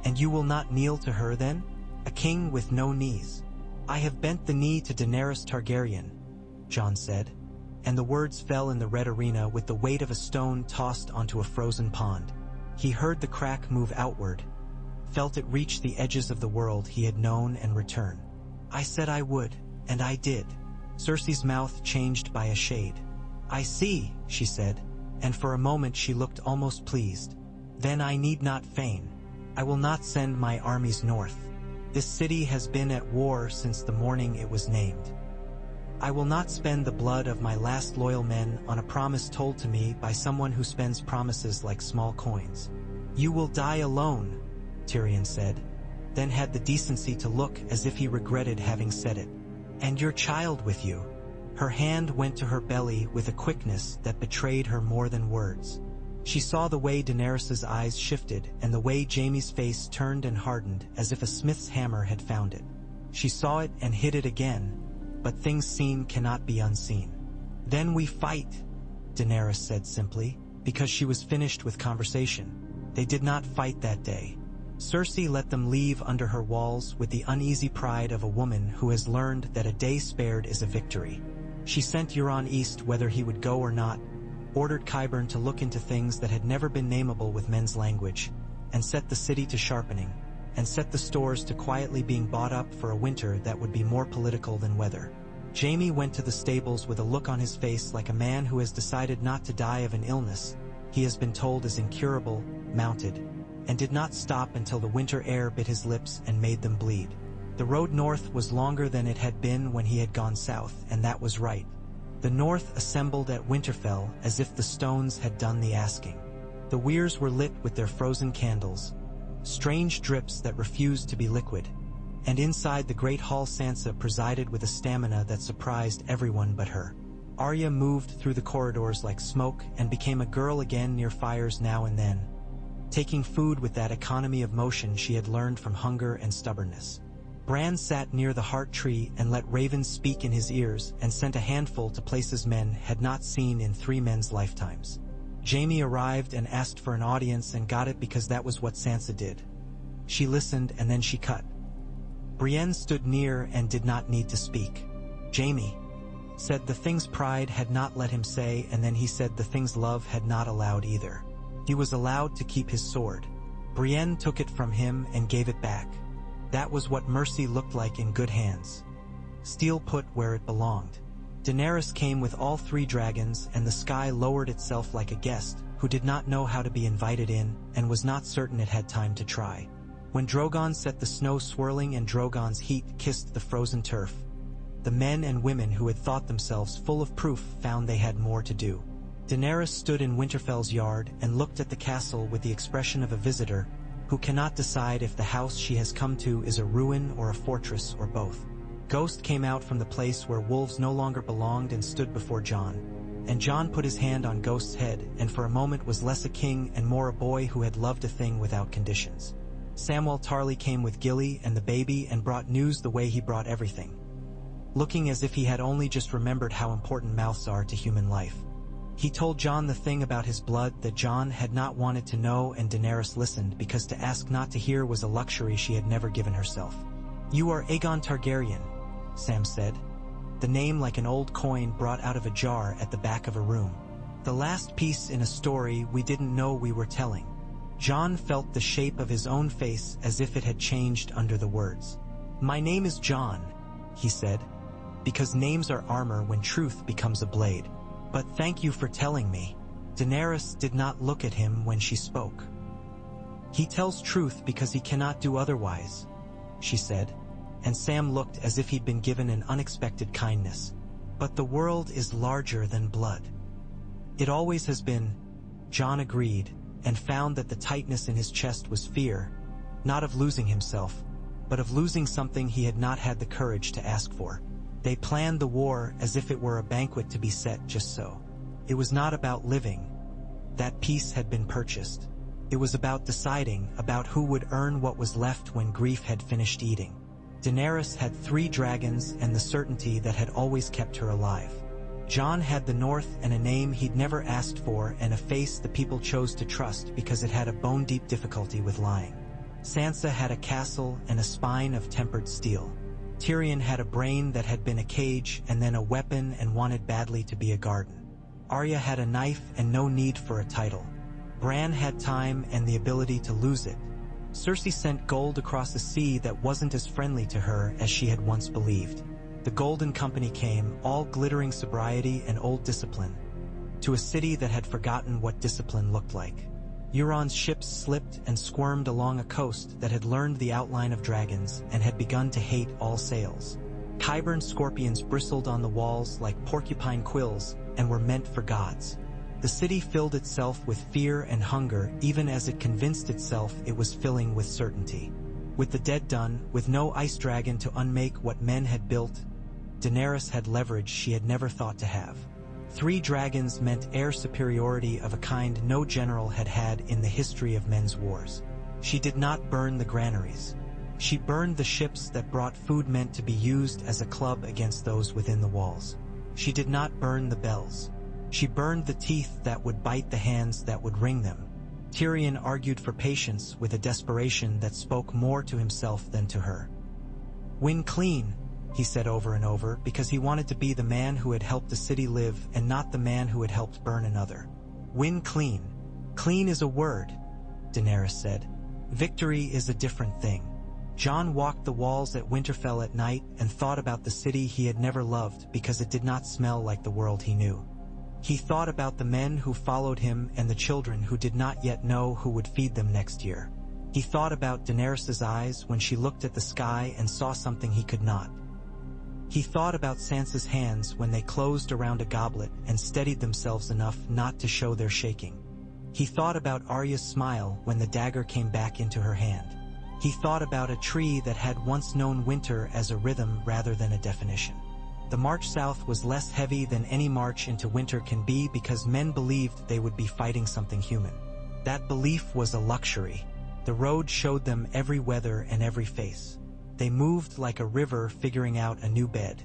"And you will not kneel to her then? A king with no knees." "I have bent the knee to Daenerys Targaryen," Jon said, and the words fell in the red arena with the weight of a stone tossed onto a frozen pond. He heard the crack move outward, felt it reach the edges of the world he had known and return. "I said I would, and I did." Cersei's mouth changed by a shade. "I see," she said, and for a moment she looked almost pleased. "Then I need not feign. I will not send my armies north. This city has been at war since the morning it was named. I will not spend the blood of my last loyal men on a promise told to me by someone who spends promises like small coins." "You will die alone," Tyrion said, then had the decency to look as if he regretted having said it. "And your child with you." Her hand went to her belly with a quickness that betrayed her more than words. She saw the way Daenerys's eyes shifted and the way Jaime's face turned and hardened as if a smith's hammer had found it. She saw it and hid it again, but things seen cannot be unseen. "Then we fight," Daenerys said simply, because she was finished with conversation. They did not fight that day. Cersei let them leave under her walls with the uneasy pride of a woman who has learned that a day spared is a victory. She sent Euron east whether he would go or not, ordered Qyburn to look into things that had never been nameable with men's language, and set the city to sharpening, and set the stores to quietly being bought up for a winter that would be more political than weather. Jaime went to the stables with a look on his face like a man who has decided not to die of an illness he has been told is incurable, mounted, and did not stop until the winter air bit his lips and made them bleed. The road north was longer than it had been when he had gone south, and that was right. The North assembled at Winterfell as if the stones had done the asking. The weirs were lit with their frozen candles, strange drips that refused to be liquid, and inside the great hall Sansa presided with a stamina that surprised everyone but her. Arya moved through the corridors like smoke and became a girl again near fires now and then, taking food with that economy of motion she had learned from hunger and stubbornness. Bran sat near the heart tree and let ravens speak in his ears and sent a handful to places men had not seen in 3 men's lifetimes. Jaime arrived and asked for an audience and got it because that was what Sansa did. She listened and then she cut. Brienne stood near and did not need to speak. Jaime said the things pride had not let him say, and then he said the things love had not allowed either. He was allowed to keep his sword. Brienne took it from him and gave it back. That was what mercy looked like in good hands. Steel put where it belonged. Daenerys came with all 3 dragons, and the sky lowered itself like a guest who did not know how to be invited in and was not certain it had time to try. When Drogon set the snow swirling and Drogon's heat kissed the frozen turf, the men and women who had thought themselves full of proof found they had more to do. Daenerys stood in Winterfell's yard and looked at the castle with the expression of a visitor who cannot decide if the house she has come to is a ruin or a fortress or both. Ghost came out from the place where wolves no longer belonged and stood before Jon. And Jon put his hand on Ghost's head and for a moment was less a king and more a boy who had loved a thing without conditions. Samwell Tarly came with Gilly and the baby and brought news the way he brought everything, looking as if he had only just remembered how important mouths are to human life. He told Jon the thing about his blood that Jon had not wanted to know, and Daenerys listened because to ask not to hear was a luxury she had never given herself. "You are Aegon Targaryen," Sam said, the name like an old coin brought out of a jar at the back of a room. The last piece in a story we didn't know we were telling. Jon felt the shape of his own face as if it had changed under the words. "My name is Jon," he said, "because names are armor when truth becomes a blade. But thank you for telling me." Daenerys did not look at him when she spoke. "He tells truth because he cannot do otherwise," she said, and Sam looked as if he'd been given an unexpected kindness. "But the world is larger than blood." "It always has been," Jon agreed, and found that the tightness in his chest was fear, not of losing himself, but of losing something he had not had the courage to ask for. They planned the war as if it were a banquet to be set just so. It was not about living. That peace had been purchased. It was about deciding about who would earn what was left when grief had finished eating. Daenerys had 3 dragons and the certainty that had always kept her alive. Jon had the North and a name he'd never asked for and a face the people chose to trust because it had a bone-deep difficulty with lying. Sansa had a castle and a spine of tempered steel. Tyrion had a brain that had been a cage and then a weapon and wanted badly to be a garden. Arya had a knife and no need for a title. Bran had time and the ability to lose it. Cersei sent gold across a sea that wasn't as friendly to her as she had once believed. The Golden Company came, all glittering sobriety and old discipline, to a city that had forgotten what discipline looked like. Euron's ships slipped and squirmed along a coast that had learned the outline of dragons and had begun to hate all sails. Qyburn scorpions bristled on the walls like porcupine quills and were meant for gods. The city filled itself with fear and hunger even as it convinced itself it was filling with certainty. With the dead done, with no ice dragon to unmake what men had built, Daenerys had leverage she had never thought to have. 3 dragons meant air superiority of a kind no general had had in the history of men's wars. She did not burn the granaries. She burned the ships that brought food meant to be used as a club against those within the walls. She did not burn the bells. She burned the teeth that would bite the hands that would wring them. Tyrion argued for patience with a desperation that spoke more to himself than to her. "Win clean," he said over and over, because he wanted to be the man who had helped the city live and not the man who had helped burn another. "Win clean." "Clean is a word," Daenerys said. "Victory is a different thing." Jon walked the walls at Winterfell at night and thought about the city he had never loved because it did not smell like the world he knew. He thought about the men who followed him and the children who did not yet know who would feed them next year. He thought about Daenerys' eyes when she looked at the sky and saw something he could not. He thought about Sansa's hands when they closed around a goblet and steadied themselves enough not to show their shaking. He thought about Arya's smile when the dagger came back into her hand. He thought about a tree that had once known winter as a rhythm rather than a definition. The march south was less heavy than any march into winter can be because men believed they would be fighting something human. That belief was a luxury. The road showed them every weather and every face. They moved like a river figuring out a new bed.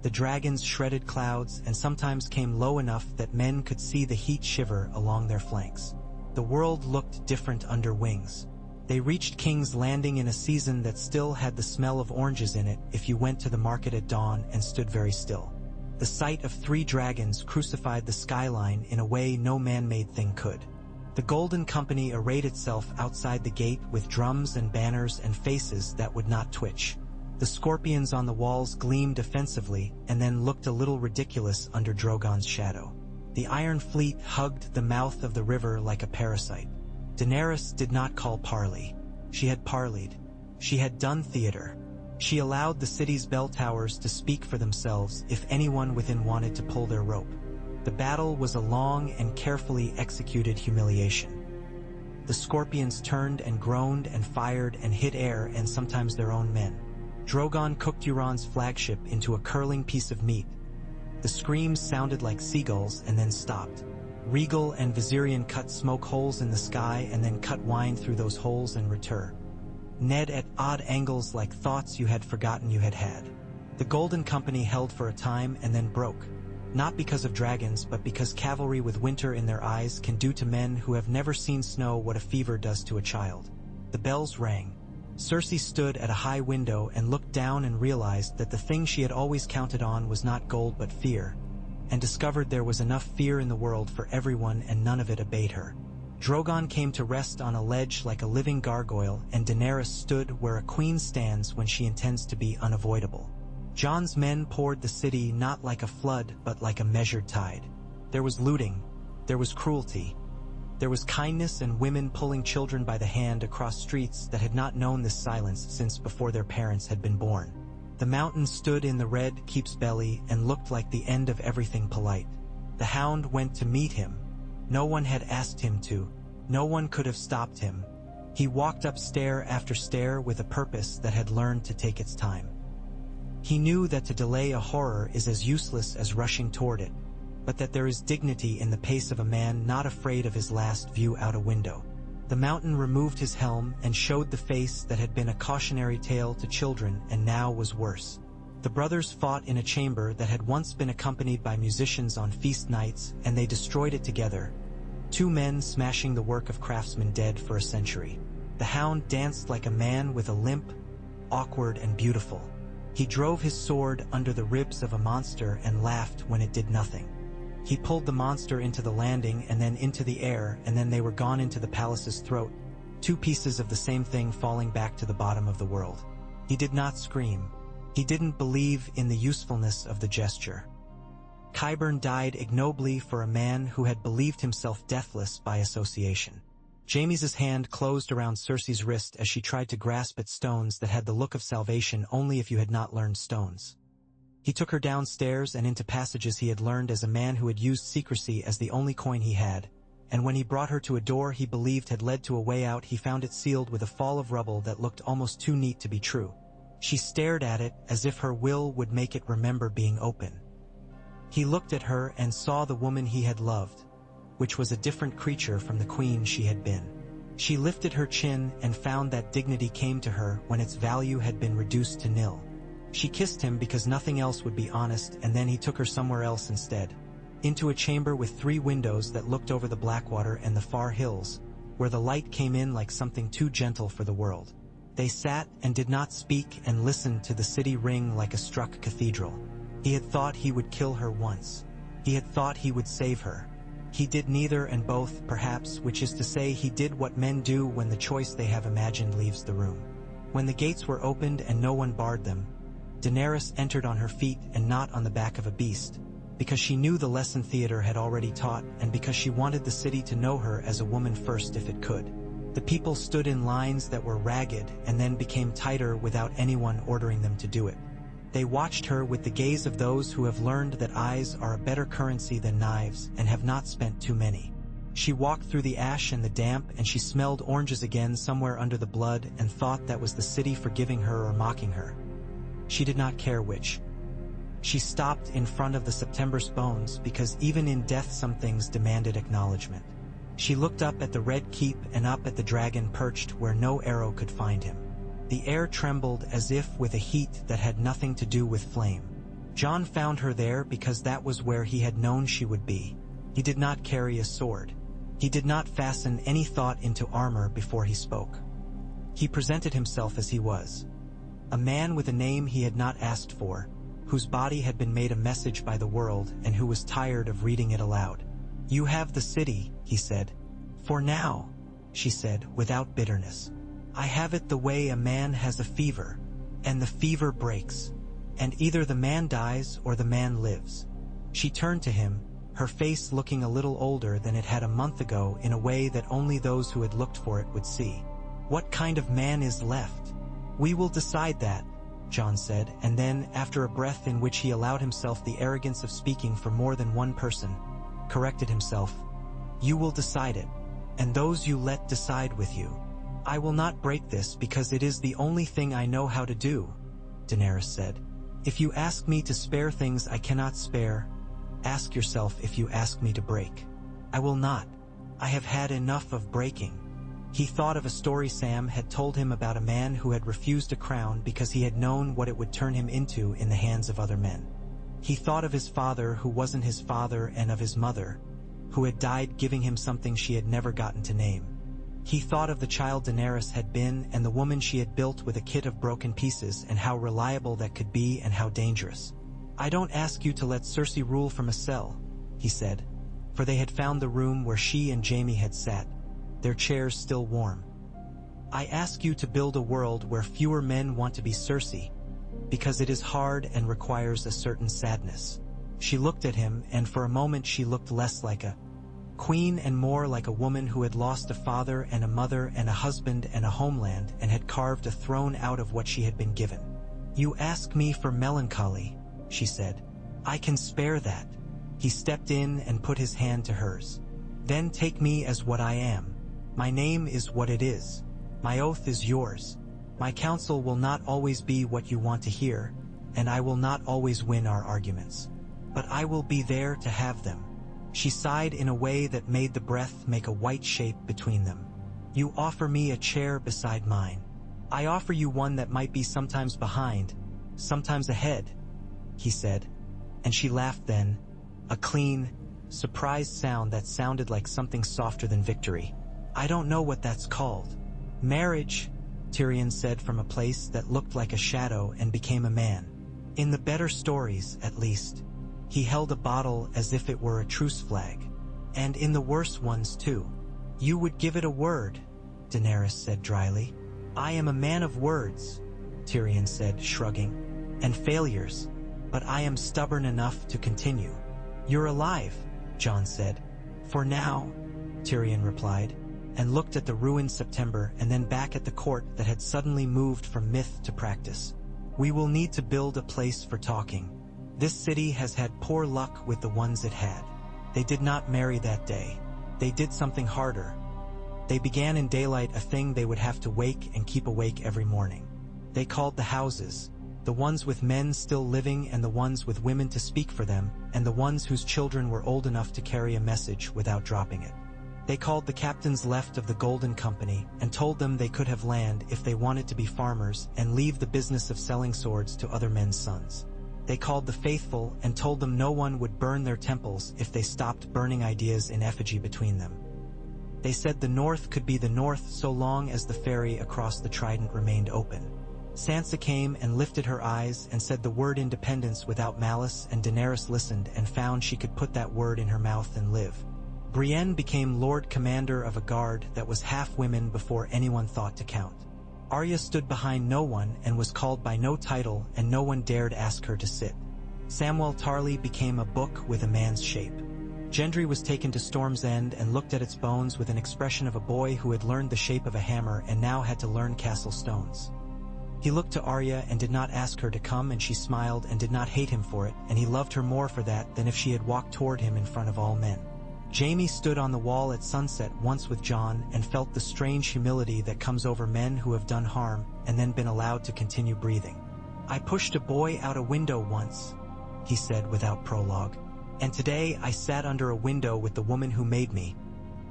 The dragons shredded clouds and sometimes came low enough that men could see the heat shiver along their flanks. The world looked different under wings. They reached King's Landing in a season that still had the smell of oranges in it if you went to the market at dawn and stood very still. The sight of 3 dragons crucified the skyline in a way no man-made thing could. The Golden Company arrayed itself outside the gate with drums and banners and faces that would not twitch. The scorpions on the walls gleamed offensively and then looked a little ridiculous under Drogon's shadow. The Iron Fleet hugged the mouth of the river like a parasite. Daenerys did not call parley. She had parleyed. She had done theater. She allowed the city's bell towers to speak for themselves if anyone within wanted to pull their rope. The battle was a long and carefully executed humiliation. The scorpions turned and groaned and fired and hit air and sometimes their own men. Drogon cooked Euron's flagship into a curling piece of meat. The screams sounded like seagulls and then stopped. Rhaegal and Viserion cut smoke holes in the sky and then cut wine through those holes in return. Ned at odd angles like thoughts you had forgotten you had had. The Golden Company held for a time and then broke. Not because of dragons, but because cavalry with winter in their eyes can do to men who have never seen snow what a fever does to a child. The bells rang. Cersei stood at a high window and looked down and realized that the thing she had always counted on was not gold but fear, and discovered there was enough fear in the world for everyone and none of it obeyed her. Drogon came to rest on a ledge like a living gargoyle, and Daenerys stood where a queen stands when she intends to be unavoidable. Jon's men poured the city not like a flood but like a measured tide. There was looting. There was cruelty. There was kindness and women pulling children by the hand across streets that had not known this silence since before their parents had been born. The mountain stood in the red keep's belly and looked like the end of everything polite. The hound went to meet him. No one had asked him to. No one could have stopped him. He walked up stair after stair with a purpose that had learned to take its time. He knew that to delay a horror is as useless as rushing toward it, but that there is dignity in the pace of a man not afraid of his last view out a window. The mountain removed his helm and showed the face that had been a cautionary tale to children and now was worse. The brothers fought in a chamber that had once been accompanied by musicians on feast nights, and they destroyed it together. 2 men smashing the work of craftsmen dead for a century. The hound danced like a man with a limp, awkward and beautiful. He drove his sword under the ribs of a monster and laughed when it did nothing. He pulled the monster into the landing and then into the air, and then they were gone into the palace's throat, 2 pieces of the same thing falling back to the bottom of the world. He did not scream. He didn't believe in the usefulness of the gesture. Qyburn died ignobly for a man who had believed himself deathless by association. Jaime's hand closed around Cersei's wrist as she tried to grasp at stones that had the look of salvation only if you had not learned stones. He took her downstairs and into passages he had learned as a man who had used secrecy as the only coin he had, and when he brought her to a door he believed had led to a way out, he found it sealed with a fall of rubble that looked almost too neat to be true. She stared at it as if her will would make it remember being open. He looked at her and saw the woman he had loved, which was a different creature from the queen she had been. She lifted her chin and found that dignity came to her when its value had been reduced to nil. She kissed him because nothing else would be honest, and then he took her somewhere else instead. Into a chamber with 3 windows that looked over the Blackwater and the far hills, where the light came in like something too gentle for the world. They sat and did not speak and listened to the city ring like a struck cathedral. He had thought he would kill her once. He had thought he would save her. He did neither and both, perhaps, which is to say he did what men do when the choice they have imagined leaves the room. When the gates were opened and no one barred them, Daenerys entered on her feet and not on the back of a beast, because she knew the lesson Theodore had already taught and because she wanted the city to know her as a woman first if it could. The people stood in lines that were ragged and then became tighter without anyone ordering them to do it. They watched her with the gaze of those who have learned that eyes are a better currency than knives and have not spent too many. She walked through the ash and the damp, and she smelled oranges again somewhere under the blood and thought that was the city forgiving her or mocking her. She did not care which. She stopped in front of the September's bones because even in death some things demanded acknowledgement. She looked up at the Red Keep and up at the dragon perched where no arrow could find him. The air trembled as if with a heat that had nothing to do with flame. Jon found her there because that was where he had known she would be. He did not carry a sword. He did not fasten any thought into armor before he spoke. He presented himself as he was. A man with a name he had not asked for, whose body had been made a message by the world and who was tired of reading it aloud. "You have the city," he said. "For now," she said without bitterness. "I have it the way a man has a fever, and the fever breaks, and either the man dies or the man lives." She turned to him, her face looking a little older than it had a month ago in a way that only those who had looked for it would see. "What kind of man is left?" "We will decide that," Jon said, and then, after a breath in which he allowed himself the arrogance of speaking for more than one person, corrected himself. "You will decide it, and those you let decide with you. I will not break this because it is the only thing I know how to do," Daenerys said. "If you ask me to spare things I cannot spare, ask yourself if you ask me to break. I will not. I have had enough of breaking." He thought of a story Sam had told him about a man who had refused a crown because he had known what it would turn him into in the hands of other men. He thought of his father who wasn't his father and of his mother, who had died giving him something she had never gotten to name. He thought of the child Daenerys had been and the woman she had built with a kit of broken pieces and how reliable that could be and how dangerous. "I don't ask you to let Cersei rule from a cell," he said, for they had found the room where she and Jaime had sat, their chairs still warm. "I ask you to build a world where fewer men want to be Cersei, because it is hard and requires a certain sadness." She looked at him, and for a moment she looked less like a queen and more like a woman who had lost a father and a mother and a husband and a homeland and had carved a throne out of what she had been given. "You ask me for melancholy," she said. "I can spare that." He stepped in and put his hand to hers. "Then take me as what I am. My name is what it is. My oath is yours. My counsel will not always be what you want to hear, and I will not always win our arguments. But I will be there to have them." She sighed in a way that made the breath make a white shape between them. "You offer me a chair beside mine. I offer you one that might be sometimes behind, sometimes ahead," he said, and she laughed then, a clean, surprised sound that sounded like something softer than victory. "I don't know what that's called." "Marriage," Tyrion said from a place that looked like a shadow and became a man. "In the better stories, at least." He held a bottle as if it were a truce flag. "And in the worse ones, too." "You would give it a word," Daenerys said dryly. "I am a man of words," Tyrion said, shrugging. and failures, but I am stubborn enough to continue." "You're alive," Jon said. "For now," Tyrion replied, and looked at the ruined September and then back at the court that had suddenly moved from myth to practice. "We will need to build a place for talking. This city has had poor luck with the ones it had. They did not marry that day. They did something harder. They began in daylight a thing they would have to wake and keep awake every morning. They called the houses, the ones with men still living and the ones with women to speak for them, and the ones whose children were old enough to carry a message without dropping it. They called the captains left of the Golden Company and told them they could have land if they wanted to be farmers and leave the business of selling swords to other men's sons. They called the faithful and told them no one would burn their temples if they stopped burning ideas in effigy between them. They said the North could be the North so long as the ferry across the Trident remained open. Sansa came and lifted her eyes and said the word independence without malice, and Daenerys listened and found she could put that word in her mouth and live. Brienne became Lord Commander of a guard that was half women before anyone thought to count. Arya stood behind no one and was called by no title, and no one dared ask her to sit. Samwell Tarly became a book with a man's shape. Gendry was taken to Storm's End and looked at its bones with an expression of a boy who had learned the shape of a hammer and now had to learn castle stones. He looked to Arya and did not ask her to come, and she smiled and did not hate him for it, and he loved her more for that than if she had walked toward him in front of all men. Jaime stood on the wall at sunset once with Jon and felt the strange humility that comes over men who have done harm and then been allowed to continue breathing. "I pushed a boy out a window once," he said without prologue, "and today I sat under a window with the woman who made me,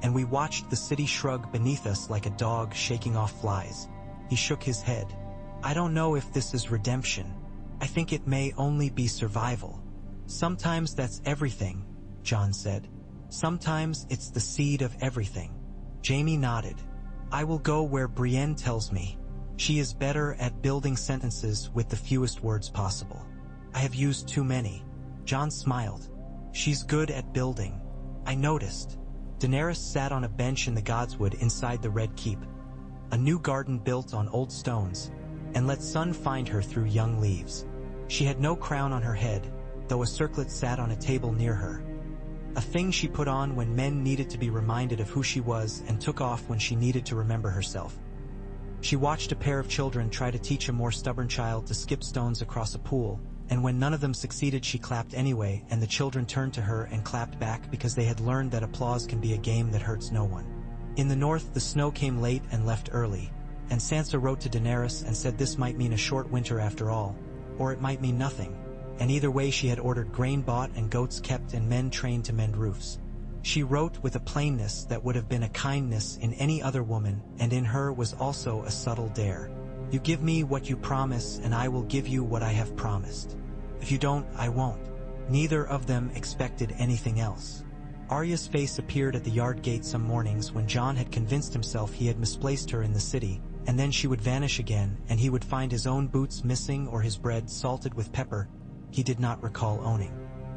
and we watched the city shrug beneath us like a dog shaking off flies." He shook his head. "I don't know if this is redemption. I think it may only be survival." "Sometimes that's everything," Jon said. "Sometimes it's the seed of everything." Jaime nodded. "I will go where Brienne tells me. She is better at building sentences with the fewest words possible. I have used too many." Jon smiled. "She's good at building. I noticed." Daenerys sat on a bench in the Godswood inside the Red Keep, a new garden built on old stones, and let sun find her through young leaves. She had no crown on her head, though a circlet sat on a table near her, a thing she put on when men needed to be reminded of who she was and took off when she needed to remember herself. She watched a pair of children try to teach a more stubborn child to skip stones across a pool, and when none of them succeeded she clapped anyway, and the children turned to her and clapped back because they had learned that applause can be a game that hurts no one. In the north the snow came late and left early, and Sansa wrote to Daenerys and said this might mean a short winter after all, or it might mean nothing, and either way she had ordered grain bought and goats kept and men trained to mend roofs. She wrote with a plainness that would have been a kindness in any other woman, and in her was also a subtle dare. "You give me what you promise and I will give you what I have promised. If you don't, I won't." Neither of them expected anything else. Arya's face appeared at the yard gate some mornings when Jon had convinced himself he had misplaced her in the city, and then she would vanish again and he would find his own boots missing or his bread salted with pepper he did not recall owning.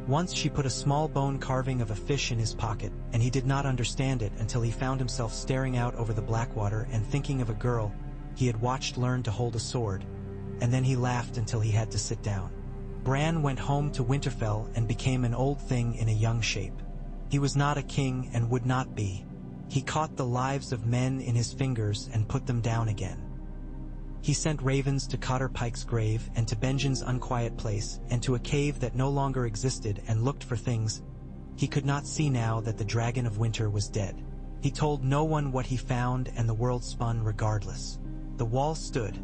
Once she put a small bone carving of a fish in his pocket, and he did not understand it until he found himself staring out over the Blackwater and thinking of a girl he had watched learn to hold a sword, and then he laughed until he had to sit down. Bran went home to Winterfell and became an old thing in a young shape. He was not a king and would not be. He caught the lives of men in his fingers and put them down again. He sent ravens to Cotter Pike's grave and to Benjen's unquiet place and to a cave that no longer existed and looked for things he could not see now that the Dragon of Winter was dead. He told no one what he found and the world spun regardless. The wall stood.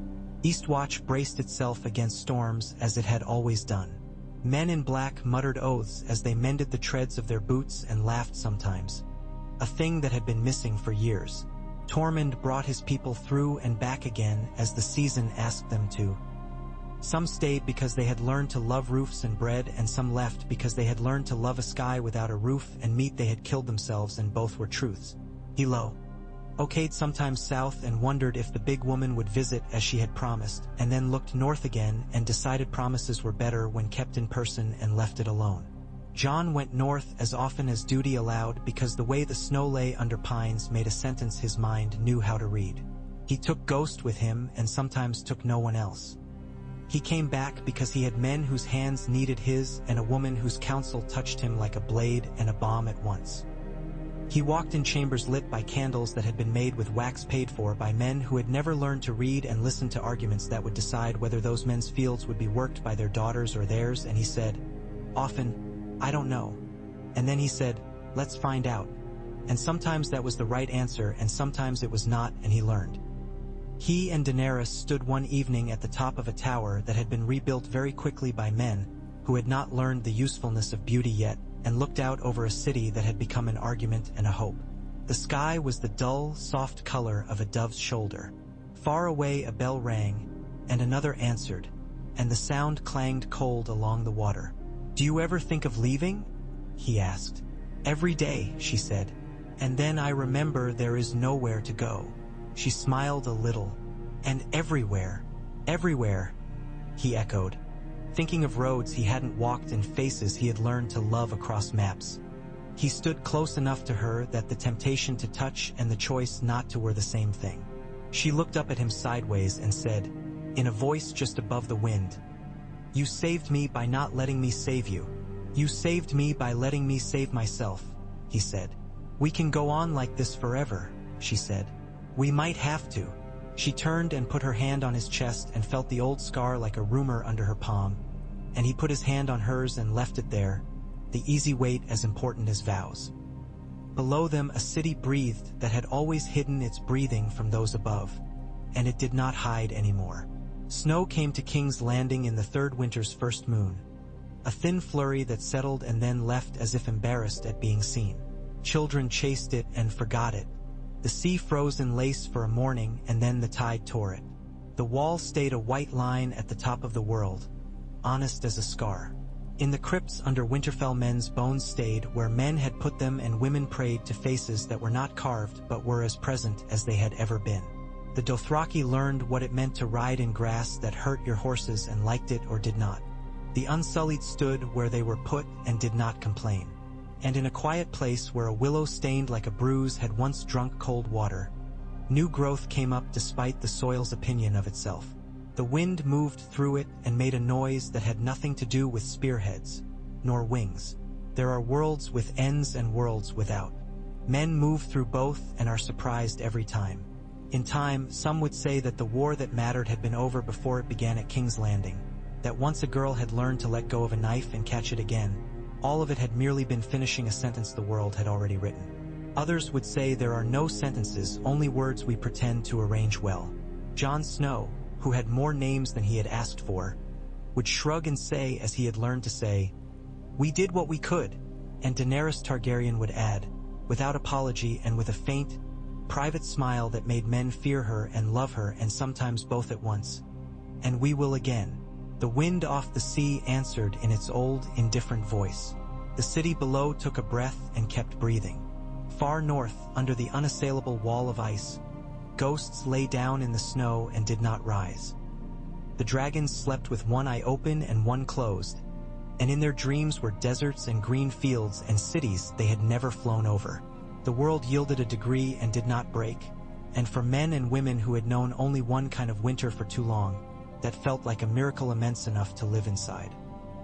Eastwatch braced itself against storms as it had always done. Men in black muttered oaths as they mended the treads of their boots and laughed sometimes, a thing that had been missing for years. Tormund brought his people through and back again as the season asked them to. Some stayed because they had learned to love roofs and bread, and some left because they had learned to love a sky without a roof and meat they had killed themselves, and both were truths. He okayed sometimes south and wondered if the big woman would visit as she had promised, and then looked north again and decided promises were better when kept in person and left it alone. Jon went north as often as duty allowed because the way the snow lay under pines made a sentence his mind knew how to read. He took Ghost with him and sometimes took no one else. He came back because he had men whose hands needed his and a woman whose counsel touched him like a blade and a bomb at once. He walked in chambers lit by candles that had been made with wax paid for by men who had never learned to read and listen to arguments that would decide whether those men's fields would be worked by their daughters or theirs, and he said, often, I don't know. And then he said, let's find out. And sometimes that was the right answer and sometimes it was not, and he learned. He and Daenerys stood one evening at the top of a tower that had been rebuilt very quickly by men who had not learned the usefulness of beauty yet, and looked out over a city that had become an argument and a hope. The sky was the dull, soft color of a dove's shoulder. Far away a bell rang, and another answered, and the sound clanged cold along the water. Do you ever think of leaving? He asked. Every day, she said. And then I remember there is nowhere to go. She smiled a little. And everywhere, he echoed, thinking of roads he hadn't walked and faces he had learned to love across maps. He stood close enough to her that the temptation to touch and the choice not to were the same thing. She looked up at him sideways and said, in a voice just above the wind, You saved me by not letting me save you. You saved me by letting me save myself, he said. We can go on like this forever, she said. We might have to. She turned and put her hand on his chest and felt the old scar like a rumor under her palm, and he put his hand on hers and left it there, the easy weight as important as vows. Below them a city breathed that had always hidden its breathing from those above, and it did not hide anymore. Snow came to King's Landing in the third winter's first moon, a thin flurry that settled and then left as if embarrassed at being seen. Children chased it and forgot it. The sea froze in lace for a morning and then the tide tore it. The wall stayed a white line at the top of the world, honest as a scar. In the crypts under Winterfell men's bones stayed where men had put them, and women prayed to faces that were not carved but were as present as they had ever been. The Dothraki learned what it meant to ride in grass that hurt your horses and liked it or did not. The Unsullied stood where they were put and did not complain. And in a quiet place where a willow stained like a bruise had once drunk cold water, new growth came up despite the soil's opinion of itself. The wind moved through it and made a noise that had nothing to do with spearheads, nor wings. There are worlds with ends and worlds without. Men move through both and are surprised every time. In time, some would say that the war that mattered had been over before it began at King's Landing, that once a girl had learned to let go of a knife and catch it again, all of it had merely been finishing a sentence the world had already written. Others would say there are no sentences, only words we pretend to arrange well. Jon Snow, who had more names than he had asked for, would shrug and say, as he had learned to say, We did what we could, and Daenerys Targaryen would add, without apology and with a faint, private smile that made men fear her and love her, and sometimes both at once, And we will again. The wind off the sea answered in its old, indifferent voice. The city below took a breath and kept breathing. Far north, under the unassailable wall of ice, ghosts lay down in the snow and did not rise. The dragons slept with one eye open and one closed, and in their dreams were deserts and green fields and cities they had never flown over. The world yielded a degree and did not break, and for men and women who had known only one kind of winter for too long, that felt like a miracle immense enough to live inside.